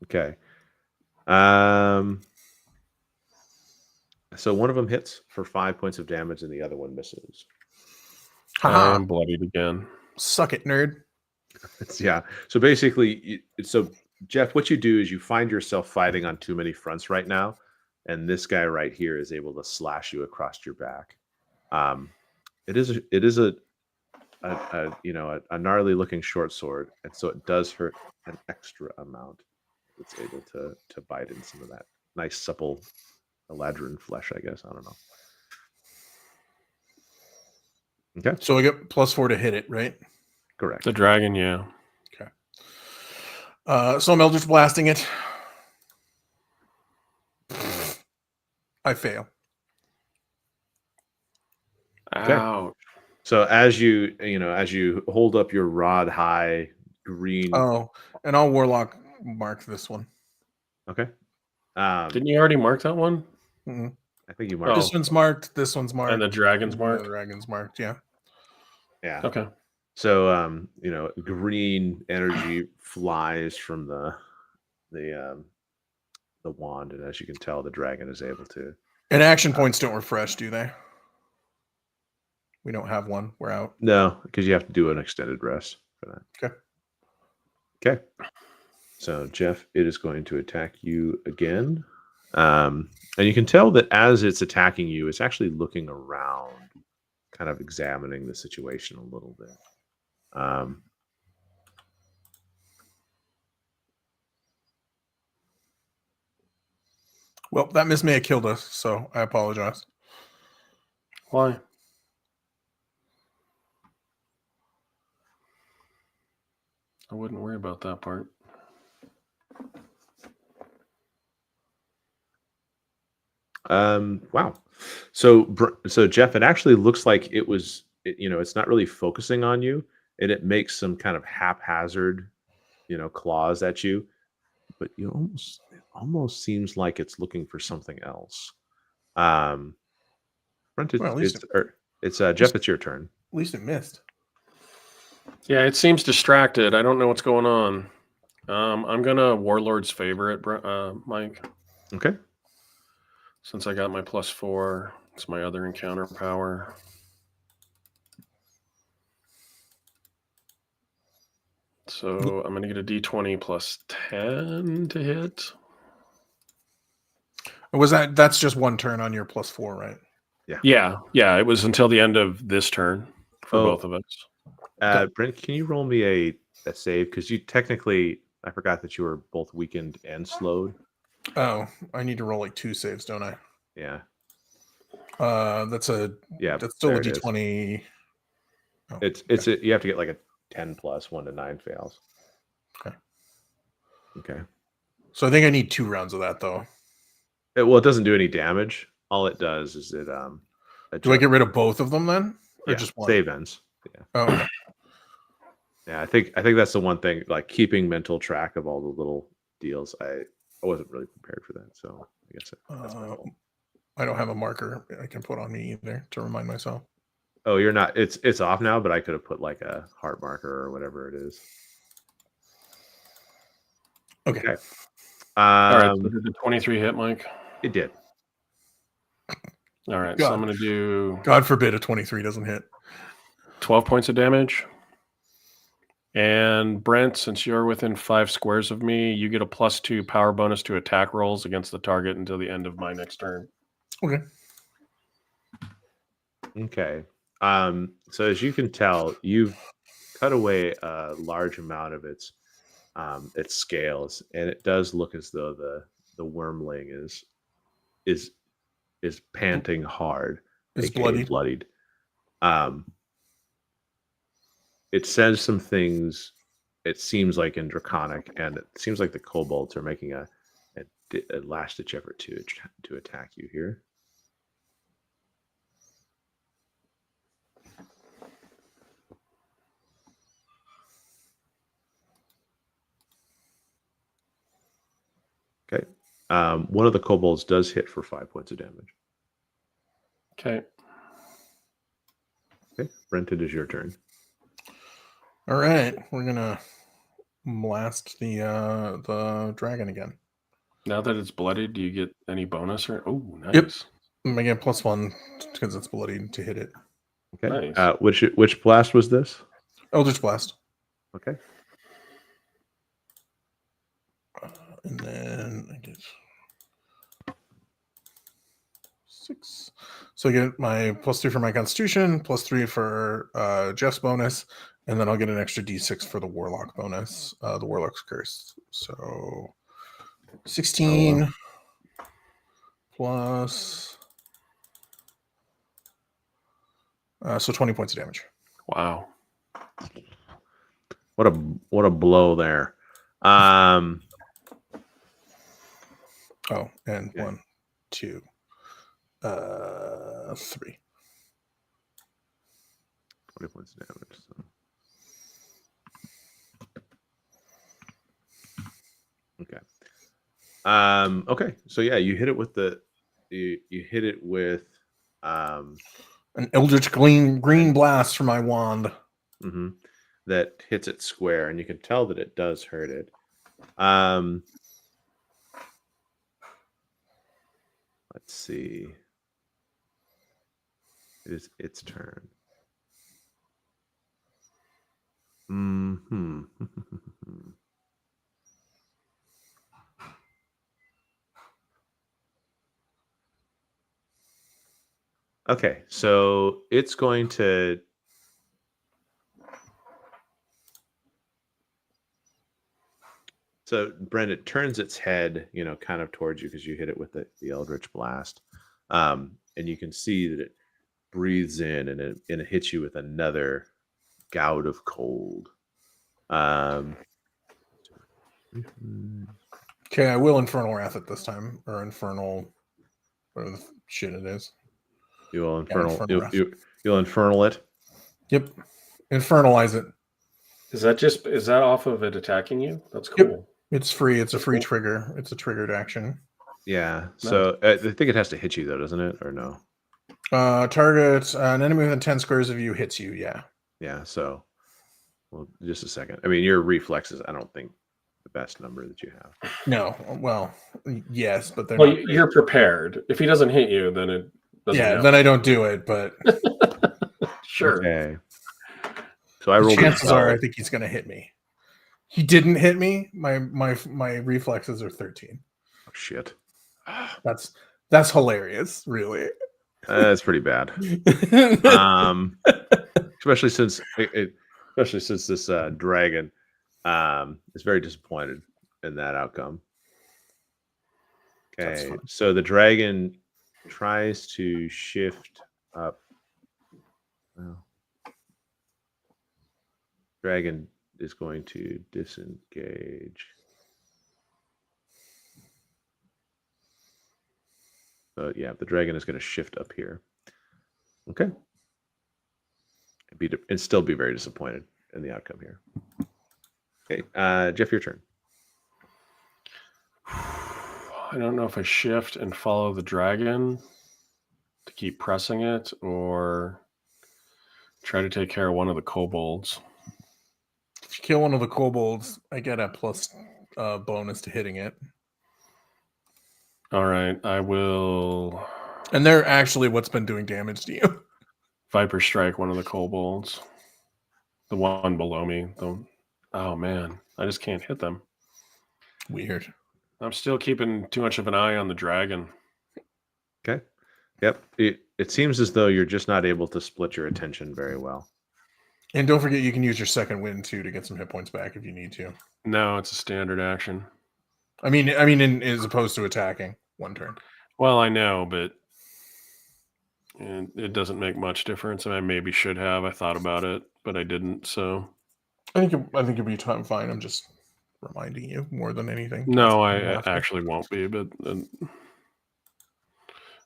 Okay. So one of them hits for 5 points of damage, and the other one misses. I am bloodied again. Suck it, nerd. Yeah. So basically, Jeff, what you do is you find yourself fighting on too many fronts right now, and this guy right here is able to slash you across your back. It is a gnarly looking short sword, and so it does hurt an extra amount. It's able to bite in some of that nice supple eladrin flesh, I guess. I don't know. Okay. So I get +4 to hit it, right? Correct. The dragon, yeah. Okay. So I'm Eldritch blasting it. I fail. Okay. Ouch. So as you hold up your rod high, green. Oh, and I'll warlock mark this one. Okay. Didn't you already mark that one? Mm-hmm. I think you marked. This one's marked. This one's marked. And the dragon's marked. The dragon's marked. Yeah. Yeah. Okay. So green energy flies from the wand, and as you can tell, the dragon is able to. And action points don't refresh, do they? We don't have one. We're out. No, because you have to do an extended rest for that. Okay. Okay. So Jeff, it is going to attack you again, and you can tell that as it's attacking you, it's actually looking around, kind of examining the situation a little bit. Well, that miss may have killed us, so I apologize. Why? I wouldn't worry about that part. Wow. So Jeff, it actually looks like it was, it's not really focusing on you, and it makes some kind of haphazard, claws at you, but you almost seems like it's looking for something else. Brent, Well, it's Jeff. It's your turn. At least it missed. Yeah, it seems distracted. I don't know what's going on. I'm gonna Warlord's Favor it, Mike. Okay. Since I got my +4, it's my other encounter power. So I'm gonna get a D20 +10 to hit. That's just one turn on your +4, right? Yeah. It was until the end of this turn for both of us. Brent, can you roll me a save? Because you technically, I forgot that you were both weakened and slowed. Oh, I need to roll like 2 saves, don't I? Yeah. That's still a D20. Oh, you have to get like a 10 plus 1 to 9 fails. Okay. So I think I need 2 rounds of that though. It doesn't do any damage. All it does is it do I get rid of both of them then? Or just one? Save ends. Yeah. Oh, okay. Yeah, I think that's the one thing, like keeping mental track of all the little deals. I wasn't really prepared for that, so I guess that's my fault. I don't have a marker I can put on me either to remind myself. Oh, you're not. It's off now, but I could have put like a heart marker or whatever it is. Okay. All right. So did the 23 hit, Mike? It did. All right. So I'm going to do. God forbid a 23 doesn't hit. 12 points of damage. And Brent, since you're within 5 squares of me, you get a +2 power bonus to attack rolls against the target until the end of my next turn. Okay. Okay. So as you can tell, you've cut away a large amount of its scales, and it does look as though the wormling is panting hard. It's bloodied. It says some things, it seems like in Draconic, and it seems like the kobolds are making a last-ditch effort to attack you here. Okay. One of the kobolds does hit for 5 points of damage. Okay. Okay. Brent, it is your turn. All right. We're gonna blast the dragon again. Now that it's bloodied, do you get any bonus or? Oh, nice. Yep. I get +1 because it's bloodied to hit it. Okay. Nice. Which blast was this? Eldritch Blast. Okay. And then I get 6. So I get my +2 for my Constitution, +3 for Jeff's bonus, and then I'll get an extra D6 for the Warlock bonus, the Warlock's Curse. So 16 plus, so 20 points of damage. Wow. What a blow there. Oh, and okay. 1, 2, 3. 20 points of damage. So. Okay. Okay. So yeah, you hit it with you hit it with an Eldritch green blast from my wand. Mm-hmm. That hits it square, and you can tell that it does hurt it. Let's see. It is its turn. Mm-hmm. Okay, so it's going to Brent, it turns its head, kind of towards you because you hit it with the Eldritch Blast. And you can see that it breathes in and it hits you with another gout of cold. Okay, I will Infernal Wrath it this time, or Infernal, whatever the shit it is. You will you'll infernal it. Yep, infernalize it. Is that off of it attacking you? That's cool. It's free. It's a free trigger. It's a triggered action. Yeah. So I think it has to hit you though, doesn't it? Or no? Target an enemy within 10 squares of you hits you. Yeah. Yeah. So, well, just a second. I mean, your reflexes, I don't think the best number that you have. No. Well, yes, but then you're prepared. If he doesn't hit you, then it doesn't happen. then I don't do it. But sure. Okay. So I rolled. Chances are, I think he's going to hit me. He didn't hit me. My reflexes are 13. Oh, shit. That's hilarious. Really. That's pretty bad. Especially since this dragon is very disappointed in that outcome. Okay, so the dragon tries to shift up. Well, dragon is going to disengage. So yeah, the dragon is going to shift up here. Okay. And still be very disappointed in the outcome here. Okay, Jeff, your turn. I don't know if I shift and follow the dragon to keep pressing it or try to take care of one of the kobolds. If you kill one of the kobolds, I get a plus bonus to hitting it. All right, I will. And they're actually what's been doing damage to you. Viper strike one of the kobolds. The one below me. Oh man, I just can't hit them. Weird. I'm still keeping too much of an eye on the dragon. Okay. Yep. It seems as though you're just not able to split your attention very well. And don't forget, you can use your second wind too to get some hit points back if you need to. No, it's a standard action. I mean, as opposed to attacking one turn. Well, I know, but it doesn't make much difference. And I maybe should have. I thought about it, but I didn't. So I think it'll be fine. I'm just reminding you more than anything. No, I actually won't be, but I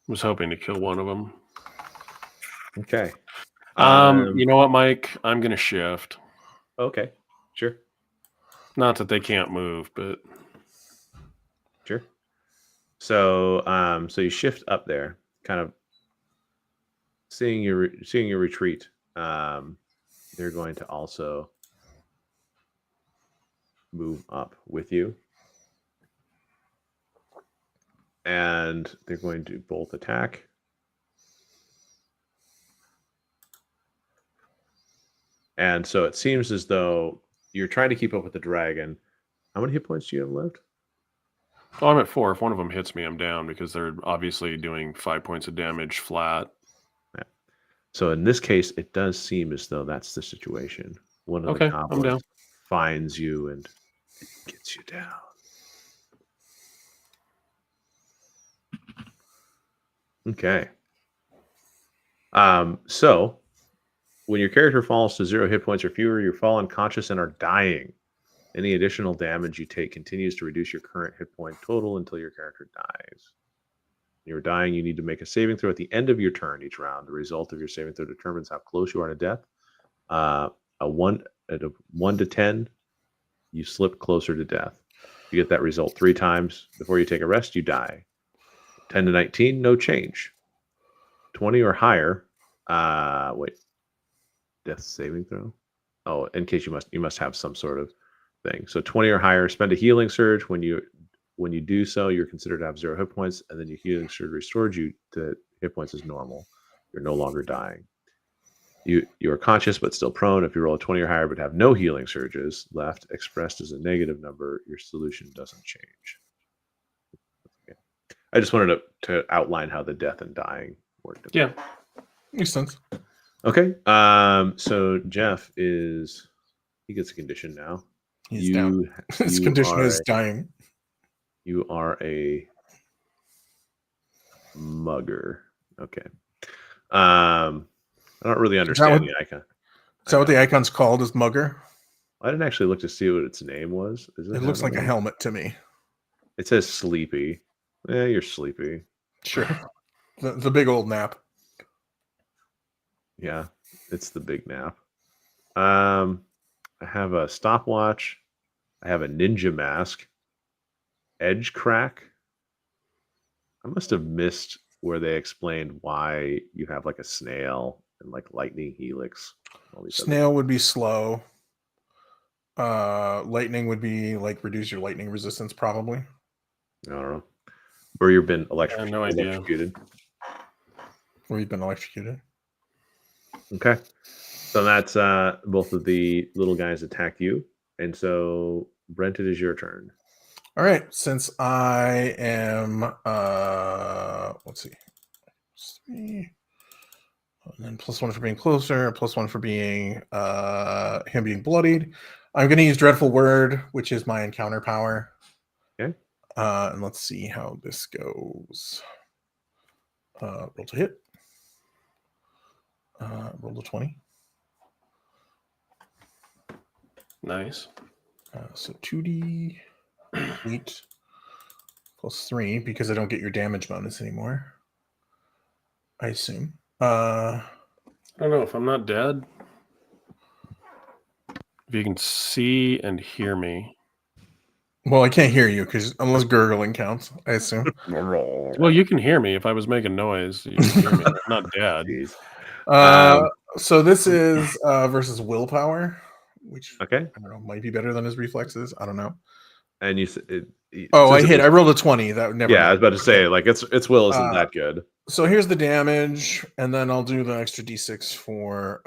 was hoping to kill one of them. Okay. You know what, Mike? I'm going to shift. Okay. Sure. Not that they can't move, but sure. So, so you shift up there, kind of seeing your retreat. They're going to also move up with you, and they're going to both attack. And so it seems as though you're trying to keep up with the dragon. How many hit points do you have left? Oh, I'm at 4. If one of them hits me, I'm down because they're obviously doing 5 points of damage flat. Yeah. So in this case, it does seem as though that's the situation. One of the goblins finds you and gets you down. Okay. So when your character falls to 0 hit points or fewer, you fall unconscious and are dying. Any additional damage you take continues to reduce your current hit point total until your character dies. When you're dying, you need to make a saving throw at the end of your turn each round. The result of your saving throw determines how close you are to death. At a 1 to 10, you slip closer to death. You get that result 3 times before you take a rest, you die. 10 to 19, no change. 20 or higher, death saving throw. Oh, in case you must have some sort of thing. So 20 or higher, spend a healing surge. When you do so, you're considered to have 0 hit points, and then your healing surge restores you to hit points as normal. You're no longer dying. You are conscious but still prone. If you roll a 20 or higher but have no healing surges left, expressed as a negative number, your solution doesn't change. Okay. I just wanted to outline how the death and dying worked. Yeah. Makes sense. Okay. So Jeff he gets a condition now. He's down. His condition is dying. You are a mugger. Okay. I don't really understand the icon. Is that what the icon's called? Is mugger? I didn't actually look to see what its name was. It looks like a helmet to me. It says sleepy. Yeah, you're sleepy. Sure. The big old nap. Yeah, it's the big nap. I have a stopwatch. I have a ninja mask. edge crack. I must have missed where they explained why you have like a snail and like lightning helix. All these Snail would be slow. Lightning would be like reduce your lightning resistance, probably. I don't know. Or you've been no idea. electrocuted. Or you've been electrocuted. Okay. So that's both of the little guys attack you. And so Brent, it is your turn. All right. Since I am let's see. 3. And then +1 for being closer, +1 for being him being bloodied. I'm going to use Dreadful Word, which is my encounter power. Okay. And let's see how this goes. Roll to hit. Roll to 20. Nice. So 2d 8 +3 because I don't get your damage bonus anymore. I assume. I don't know if I'm not dead. If you can see and hear me. Well, I can't hear you because unless gurgling counts, I assume. Well, you can hear me if I was making noise. You can hear me. I'm not dead. Jeez. So this is versus willpower, which Okay. I don't know, might be better than his reflexes. I don't know. And you said I hit. I rolled a 20. That never. Yeah, I was about to say, like its will isn't that good. So here's the damage, and then I'll do the extra d6 for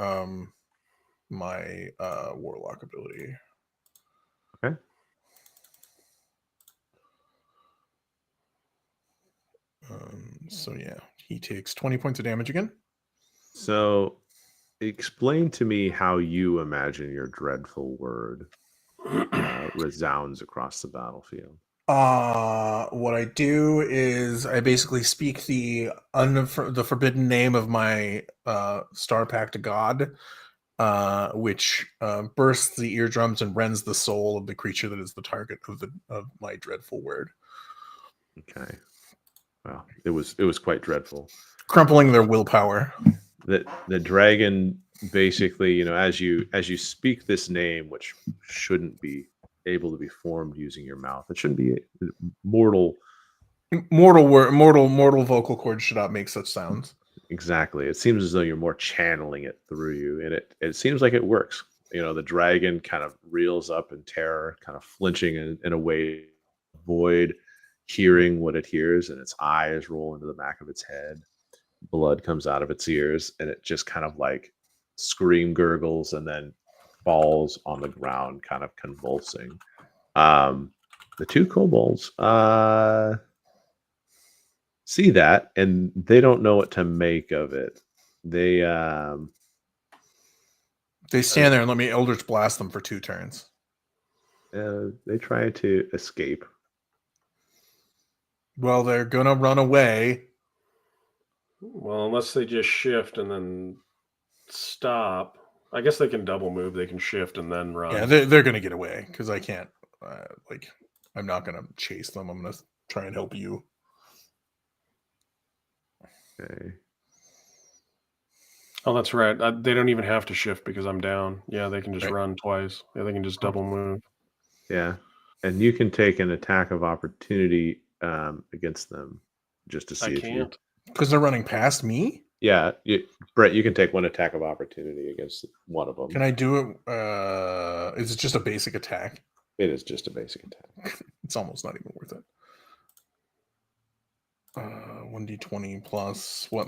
my warlock ability. Okay. So yeah, he takes 20 points of damage again. So explain to me how you imagine your dreadful word resounds across the battlefield. What I do is I basically speak the forbidden name of my Star Pact god, which bursts the eardrums and rends the soul of the creature that is the target of my dreadful word. Okay. Wow, it was quite dreadful. Crumpling their willpower. The dragon basically, as you speak this name, which shouldn't be able to be formed using your mouth. It shouldn't be mortal vocal cords should not make such sounds. Exactly. It seems as though you're more channeling it through you, and it seems like it works. The dragon kind of reels up in terror, kind of flinching in a way to avoid hearing what it hears, and its eyes roll into the back of its head. Blood comes out of its ears, and it just kind of like gurgles, and then falls on the ground, kind of convulsing. The two kobolds see that, and they don't know what to make of it. They stand there and let me Eldritch Blast them for 2 turns. They try to escape. Well, they're gonna run away. Well, unless they just shift and then stop. I guess they can double move. They can shift and then run. Yeah, they're gonna get away because I can't. I'm not gonna chase them. I'm gonna try and help you. Okay. Oh, that's right. They don't even have to shift because I'm down. Yeah, they can just run twice. Yeah, they can just double move. Yeah, and you can take an attack of opportunity against them just to see I can't. Because they're running past me? Yeah, Brett, you can take one attack of opportunity against one of them. Can I do it? Is it just a basic attack? It is just a basic attack. It's almost not even worth it. 1d20 plus what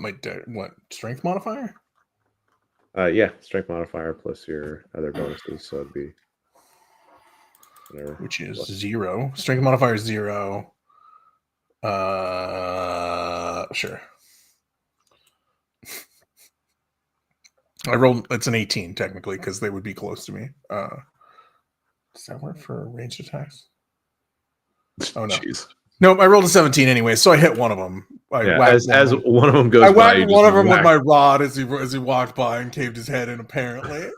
strength modifier? Yeah, strength modifier plus your other bonuses, so it'd be whatever. Which is 0. Strength modifier is 0. Sure. I rolled. It's an 18 technically because they would be close to me. Does that work for ranged attacks? Oh no. Jeez. Nope, I rolled a 17 anyway, so I hit one of them. As one of them goes I by, whacked one of them with my rod as he walked by and caved his head in. Apparently,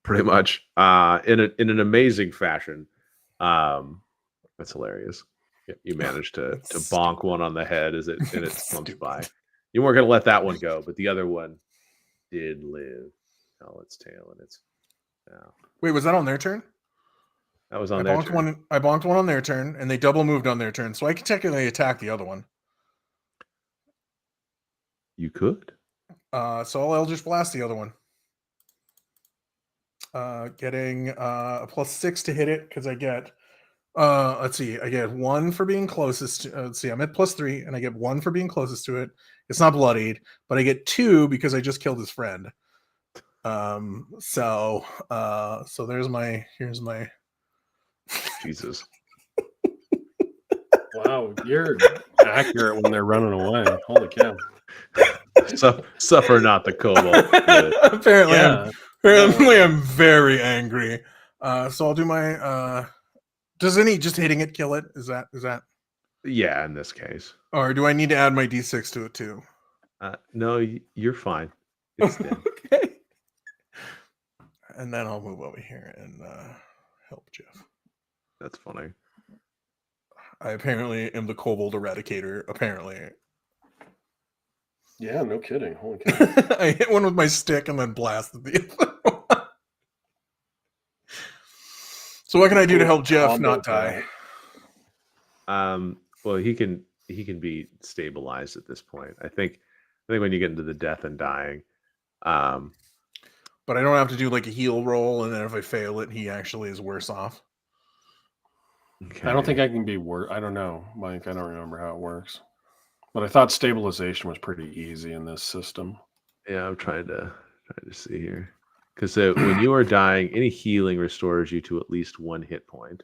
pretty much in an amazing fashion. That's hilarious. You managed to bonk one on the head as it comes by. You weren't going to let that one go, but the other one did live. Tell its tail, and it's. Wait, was that on their turn? That was on their turn. I bonked one on their turn, and they double moved on their turn, so I can technically attack the other one. You could. So I'll Eldritch Blast the other one. Getting a +6 to hit it because I get. Let's see. I get 1 for being closest. Let's see. I'm at +3, and I get 1 for being closest to it. It's not bloodied, but I get 2 because I just killed his friend. So here's my. Jesus. Wow, you're accurate when they're running away. Holy cow! Suffer not the kobold. Apparently, I'm very angry. So I'll do my. Does just hitting it kill it? Is that? Yeah, in this case. Or do I need to add my D6 to it too? No, you're fine. It's dead. Okay. And then I'll move over here and help Jeff. That's funny. I apparently am the kobold eradicator. Apparently. Yeah, no kidding. Holy cow. I hit one with my stick and then blasted the other one. So what can I do to help Jeff not die? Well, he can be stabilized at this point. I think when you get into the death and dying, but I don't have to do like a heal roll, and then if I fail it, he actually is worse off. Okay. I don't think I can be worse. I don't know, Mike. I don't remember how it works. But I thought stabilization was pretty easy in this system. Yeah, I'm trying to see here. Because when you are dying, any healing restores you to at least 1 hit point.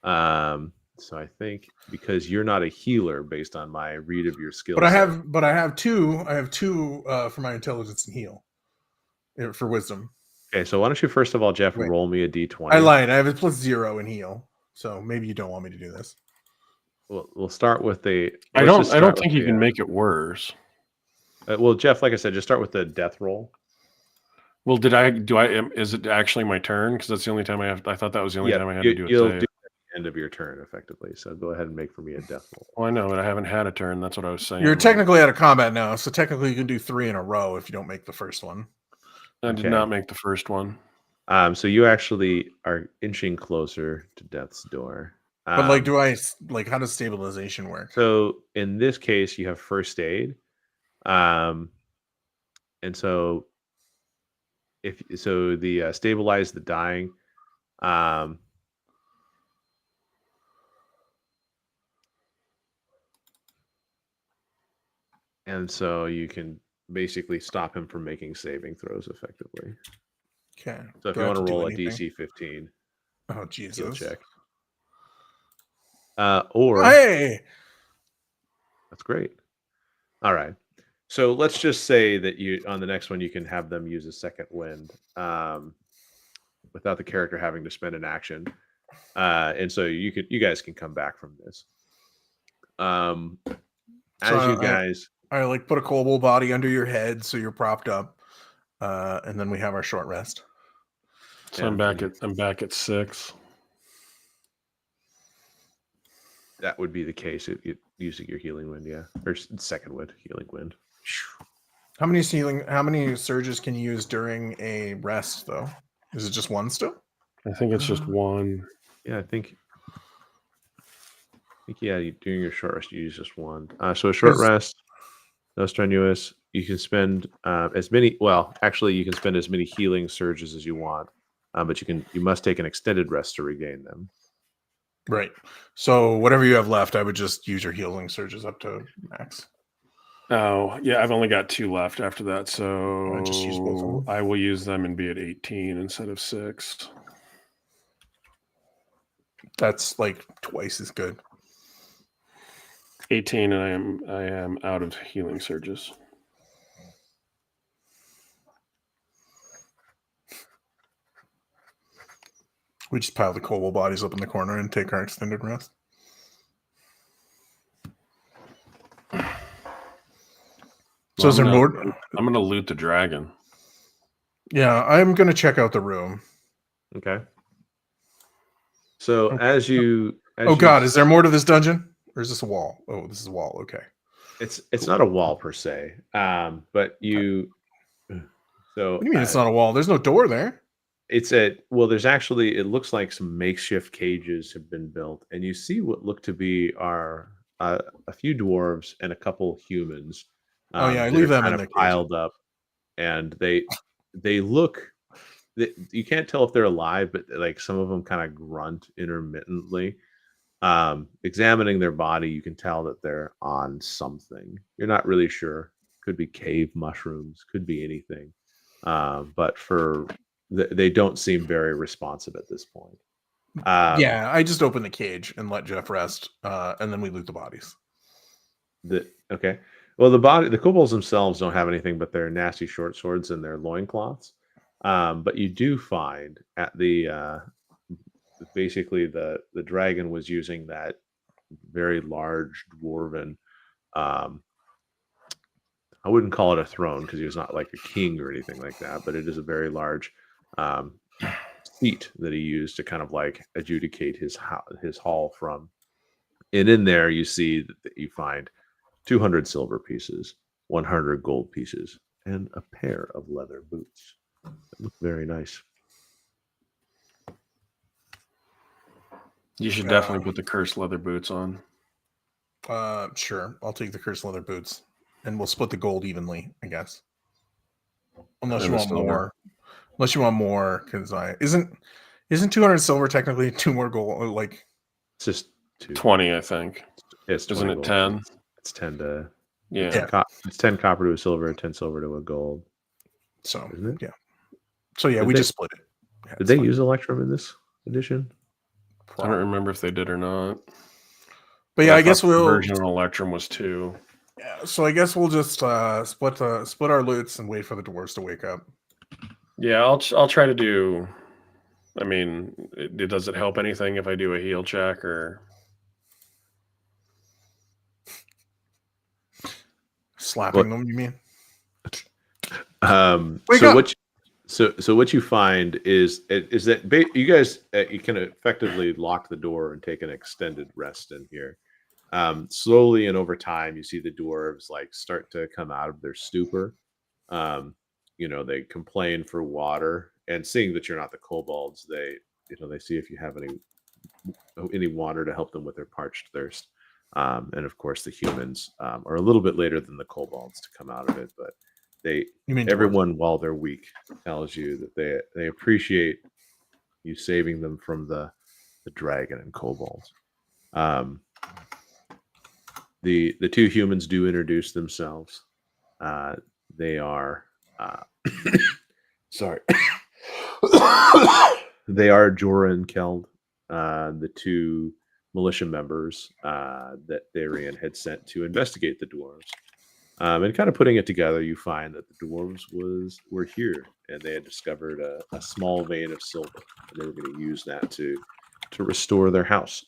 So I think because you're not a healer based on my read of your skills. But I have 2. I have 2 for my intelligence and heal. For wisdom. Okay, so why don't you first of all, Jeff, roll me a d20. I lied. I have a +0 in heal. So maybe you don't want me to do this. Well, we'll start with the. I don't think you can make it worse. Well, Jeff, like I said, just start with the death roll. Well, is it actually my turn? Because that's the only time I thought that was the only time I had to do it. You'll do it at the end of your turn, effectively. So go ahead and make for me a death roll. Well, I know, but I haven't had a turn. That's what I was saying. You're technically out of combat now, so technically you can do 3 in a row if you don't make the first one. I did not make the first one. So you actually are inching closer to death's door. But how does stabilization work? So in this case, you have first aid. And so the stabilize the dying. And so you can basically stop him from making saving throws effectively. Okay. So if you want to roll a DC 15. Oh, Jesus. Check. Hey! That's great. All right. So let's just say that on the next one, you can have them use a second wind without the character having to spend an action. And so you guys can come back from this. I put a kobold body under your head so you're propped up. And then we have our short rest. So I'm back at 6. That would be the case. Using your healing wind, yeah, or second wind, healing wind. How many surges can you use during a rest, though? Is it just 1 still? I think it's just 1. Yeah, I think during your short rest you use just 1. So a short rest, no strenuous. You can spend as many. Well, actually, you can spend as many healing surges as you want, but you must take an extended rest to regain them. Right. So whatever you have left, I would just use your healing surges up to max. Oh, yeah. I've only got 2 left after that. So I just use both of them. I will use them and be at 18 instead of 6. That's like twice as good. 18, and I am out of healing surges. We just pile the kobold bodies up in the corner and take our extended rest. So is there more? I'm going to loot the dragon. Yeah, I'm going to check out the room. Okay. So as you... God, is there more to this dungeon? Or is this a wall? Oh, this is a wall. Okay. It's not a wall per se. But you... So what do you mean it's not a wall? There's no door there. there's actually, it looks like some makeshift cages have been built, and you see what look to be are a few dwarves and a couple humans Oh yeah, I that leave are them kind in of the cage. piled up, and they look. You can't tell if they're alive, but like some of them kind of grunt intermittently. Examining their body, you can tell that they're on something. You're not really sure. Could be cave mushrooms, could be anything. But they don't seem very responsive at this point. Yeah, I just open the cage and let Jeff rest, and then we loot the bodies. Okay. Well, the kobolds themselves don't have anything but their nasty short swords and their loincloths. But you do find at basically the dragon was using that very large dwarven, um, I wouldn't call it a throne because he was not like a king or anything like that, but it is a very large um, seat that he used to kind of like adjudicate his haul from. And in there, you see that you find 200 silver pieces, 100 gold pieces, and a pair of leather boots that look very nice. You should definitely put the cursed leather boots on. Sure, I'll take the cursed leather boots, and we'll split the gold evenly, I guess. Unless And you the want silver. more. Unless you want more, because isn't 200 silver technically 2 more gold? Like It's just 20, I think. It's Isn't 20 it gold. 10? It's 10 to Yeah. it's 10 copper to a silver, 10 silver to a gold. So Isn't it? yeah. So yeah, Did we they- just split it. Yeah, Did they fine. use Electrum in this edition? I don't remember if they did or not. But yeah, I guess thought the we'll. version of Electrum was 2. Yeah, so I guess we'll just split our loots and wait for the dwarves to wake up. Yeah, I'll try to do. I mean, does it help anything if I do a heal check or Slapping them? You mean? Wake So up! what you find is that you guys you can effectively lock the door and take an extended rest in here. Slowly and over time, you see the dwarves like start to come out of their stupor. They complain for water, and seeing that you're not the kobolds, they see if you have any water to help them with their parched thirst. And of course, the humans are a little bit later than the kobolds to come out of it, but You mean dwarves? everyone, while they're weak, tells you that they appreciate you saving them from the dragon and kobolds. The two humans do introduce themselves. They are sorry. They are Jorah and Keld, the two militia members that Tharian had sent to investigate the dwarves. And kind of putting it together, you find that the dwarves were here, and they had discovered a small vein of silver, and they were going to use that to restore their house.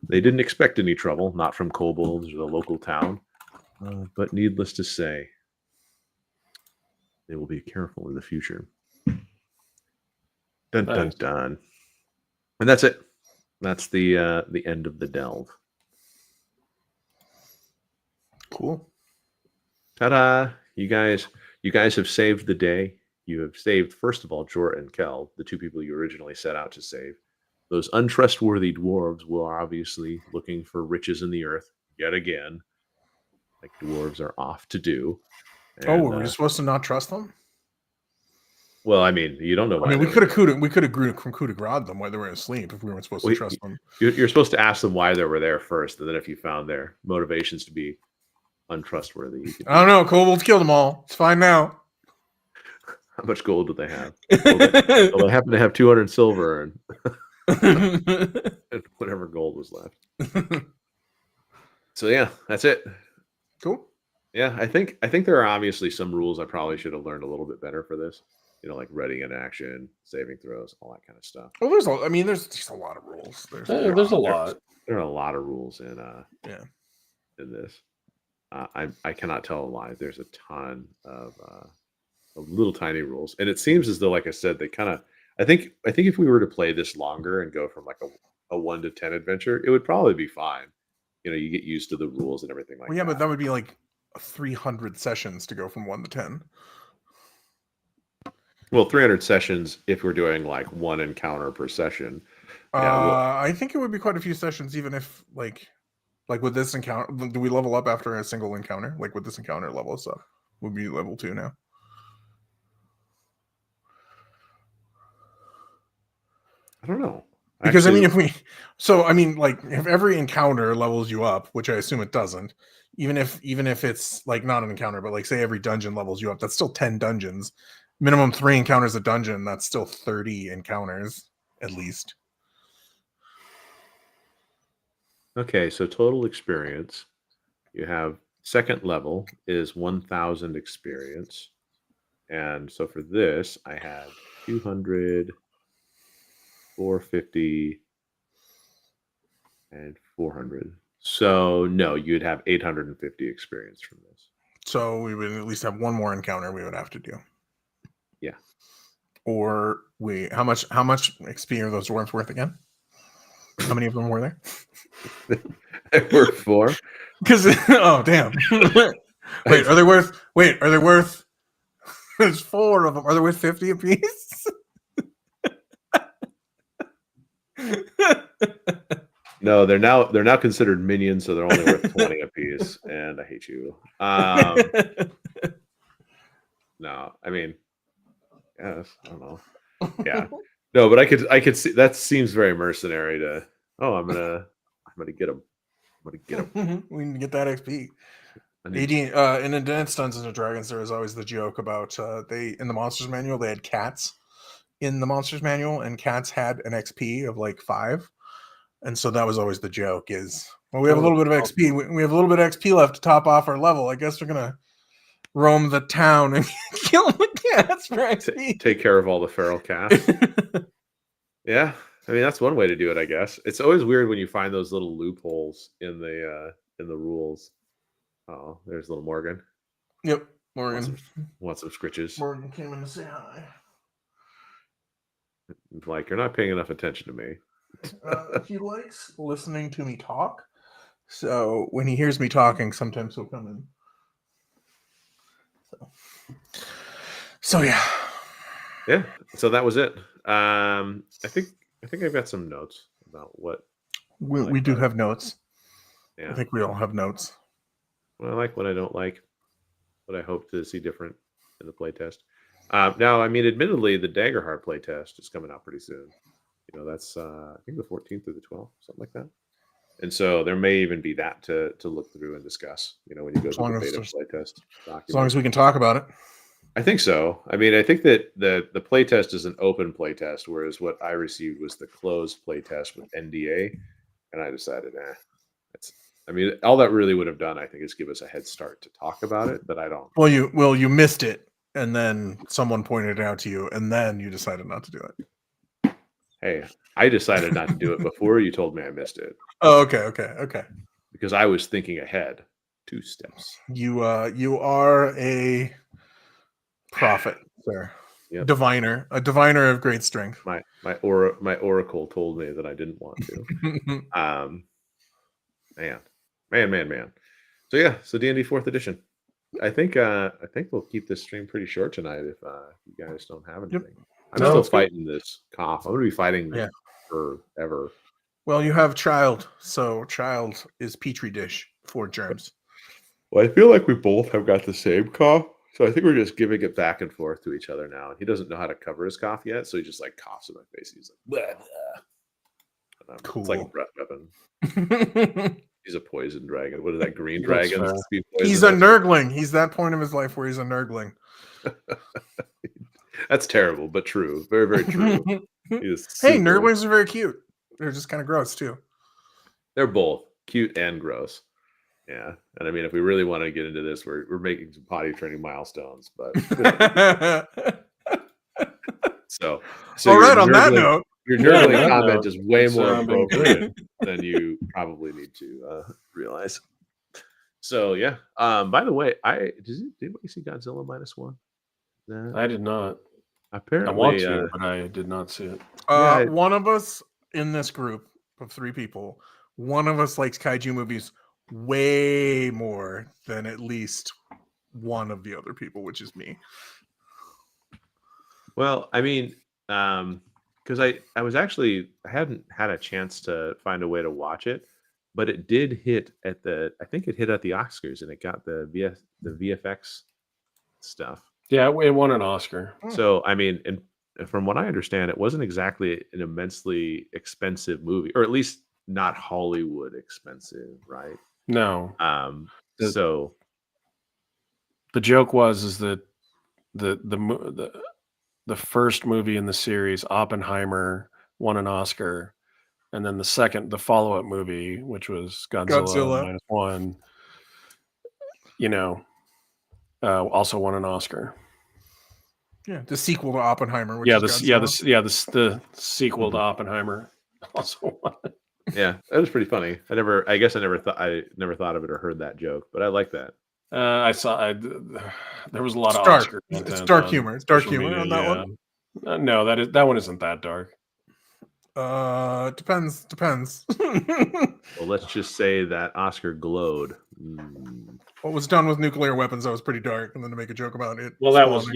They didn't expect any trouble, not from kobolds or the local town, but needless to say, they will be careful in the future. Dun dun Nice. dun. And that's it. That's the end of the delve. Cool. Ta-da! You guys have saved the day. You have saved, first of all, Jorah and Kel, the two people you originally set out to save. Those untrustworthy dwarves were obviously looking for riches in the earth yet again, like dwarves are off to do. And, were we supposed to not trust them? well, I mean, you don't know why. I mean, we could have coup de grace them while they were asleep if we weren't supposed to trust them. You're supposed to ask them why they were there first, and then if you found their motivations to be untrustworthy, you could I don't know. Kobolds killed them all. It's fine now. How much gold do they have? Well, they happen to have 200 silver and whatever gold was left. So yeah, that's it. Cool. Yeah, I think there are obviously some rules I probably should have learned a little bit better for this. Like ready in action, saving throws, all that kind of stuff. Well, there's just a lot of rules. There's a lot. There are a lot of rules in in this. I cannot tell a lie. There's a ton of little tiny rules, and it seems as though, like I said, they kind of. I think if we were to play this longer and go from like a 1 to 10 adventure, it would probably be fine. You get used to the rules and everything like that. Yeah, but that would be like 300 sessions to go from 1 to 10. Well, 300 sessions if we're doing like one encounter per session. Yeah, I think it would be quite a few sessions, even if like with this encounter. Do we level up after a single encounter? Like with this encounter, level us up. Would be level 2 now. I don't know. Because actually, I mean, if every encounter levels you up, which I assume it doesn't, even if it's like not an encounter, but like say every dungeon levels you up, that's still 10 dungeons. Minimum 3 encounters a dungeon, that's still 30 encounters at least. Okay, so total experience. You have second level is 1,000 experience. And so for this, I had 200, 450, and 400. So no, you'd have 850 experience from this. So we would at least have one more encounter we would have to do. Yeah. Or how much XP are those dwarves worth again? How many of them were there? There were 4. Because oh damn. Wait, are they worth there's 4 of them. Are they worth 50 apiece? No, they're now considered minions, so they're only worth 20 apiece. And I hate you. No, I mean, yes, I don't know. Yeah, no, but I could see that seems very mercenary to. Oh, I'm gonna get him. I'm gonna get him. We need to get that XP. In Advanced Dungeons and Dragons, there was always the joke about they in the Monsters Manual they had cats in the Monsters Manual, and cats had an XP of like 5, and so that was always the joke. Is well, we have a little bit of XP. We have a little bit of XP left to top off our level. I guess we're gonna roam the town and kill the cats for XP. Take care of all the feral cats. Yeah, I mean that's one way to do it. I guess it's always weird when you find those little loopholes in the rules. Oh, there's little Morgan. Yep, Morgan. Want some scritches. Morgan came in to say hi. Like, you're not paying enough attention to me. He likes listening to me talk. So when he hears me talking, sometimes he'll come in. So yeah. Yeah. So that was it. I think I've got some notes about what we do have notes. Yeah. I think we all have notes. What I like, what I don't like, what I hope to see different in the playtest. Now, I mean, admittedly, the Daggerheart playtest is coming out pretty soon. You know, that's I think the 14th or the 12th, something like that. And so there may even be that to look through and discuss. You know, when you go through the beta playtest document. As long as we can talk about it. I think so. I mean, I think that the playtest is an open playtest, whereas what I received was the closed playtest with NDA, and I decided, I mean, all that really would have done, I think, is give us a head start to talk about it, but I don't. Well, you missed it, and then someone pointed it out to you, and then you decided not to do it. Hey, I decided not to do it before you told me I missed it. Oh, okay. Because I was thinking ahead 2 steps. You are a prophet, sir. Yep. A diviner of great strength. My oracle told me that I didn't want to. Man. So yeah, so D&D 4th edition. I think we'll keep this stream pretty short tonight if you guys don't have anything. Yep. I'm still fighting this cough. I'm going to be fighting forever. Well, you have Child, so Child is Petri dish for germs. Well, I feel like we both have got the same cough, so I think we're just giving it back and forth to each other now. He doesn't know how to cover his cough yet, so he just like coughs in my face. He's like, blah. Cool. It's like a breath weapon. He's a poison dragon. What is that, green dragon? He's a nurgling. He's that point of his life where he's a nurgling. That's terrible, but true. Very, very true. Hey, nurglings are very cute. They're just kind of gross too. They're both cute and gross. Yeah, and I mean, if we really want to get into this, we're making some potty training milestones. But so all right. On that note, your nurgling comment is way more appropriate than you probably need to realize. So yeah. By the way, did anybody see Godzilla -1? I did not. Apparently, I want to, but I did not see it. One of us in this group of 3 people, one of us likes kaiju movies way more than at least one of the other people, which is me. Well, I mean, because I was actually I hadn't had a chance to find a way to watch it, but it did hit at the I think it hit at the Oscars and it got the VFX stuff. Yeah, it won an Oscar. So I mean, and from what I understand, it wasn't exactly an immensely expensive movie, or at least not Hollywood expensive, right? No, The- So the joke is that the first movie in the series, Oppenheimer, won an Oscar, and then the follow-up movie, which was Godzilla -1, also won an Oscar. Yeah, the sequel to Oppenheimer. The sequel to Oppenheimer also won. yeah, that was pretty funny. I guess I never thought of it or heard that joke, but I like that. There was a lot of Oscar content. It's dark humor. It's dark humor media, on that one. No, that one isn't that dark. Depends. Well, let's just say that Oscar glowed. What was done with nuclear weapons that was pretty dark, and then to make a joke about it. Well, that was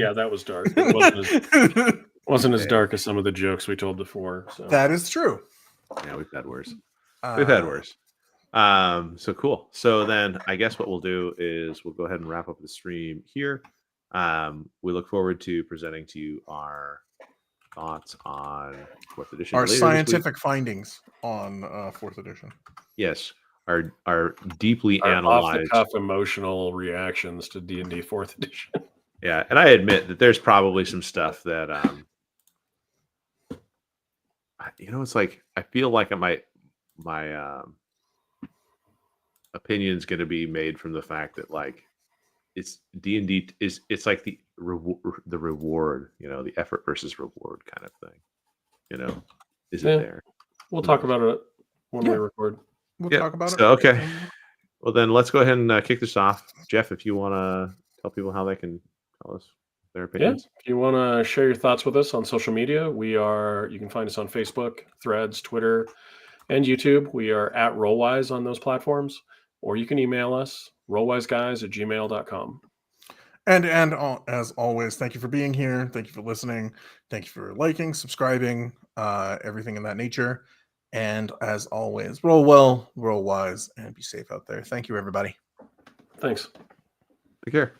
dark. It wasn't as dark as some of the jokes we told before. So. That is true. Yeah, we've had worse. We've had worse. So cool. So then I guess what we'll do is we'll go ahead and wrap up the stream here. We look forward to presenting to you our thoughts on 4th edition. Our scientific findings on 4th edition. Yes. Our deeply our analyzed off-the-cuff emotional reactions to D&D 4th edition. Yeah, and I admit that there's probably some stuff that it's like I feel like my opinion's going to be made from the fact that like it's D&D it's like the reward, the effort versus reward kind of thing. Is it there? We'll talk about it when we record. We'll talk about it. Okay. Well, then let's go ahead and kick this off. Jeff, if you want to tell people how they can tell us their opinions. Yeah. If you want to share your thoughts with us on social media, you can find us on Facebook, Threads, Twitter, and YouTube. We are at Rollwise on those platforms, or you can email us, rollwiseguys@gmail.com. And as always, thank you for being here. Thank you for listening. Thank you for liking, subscribing, everything in that nature. And as always, roll well, roll wise, and be safe out there. Thank you, everybody. Thanks. Take care.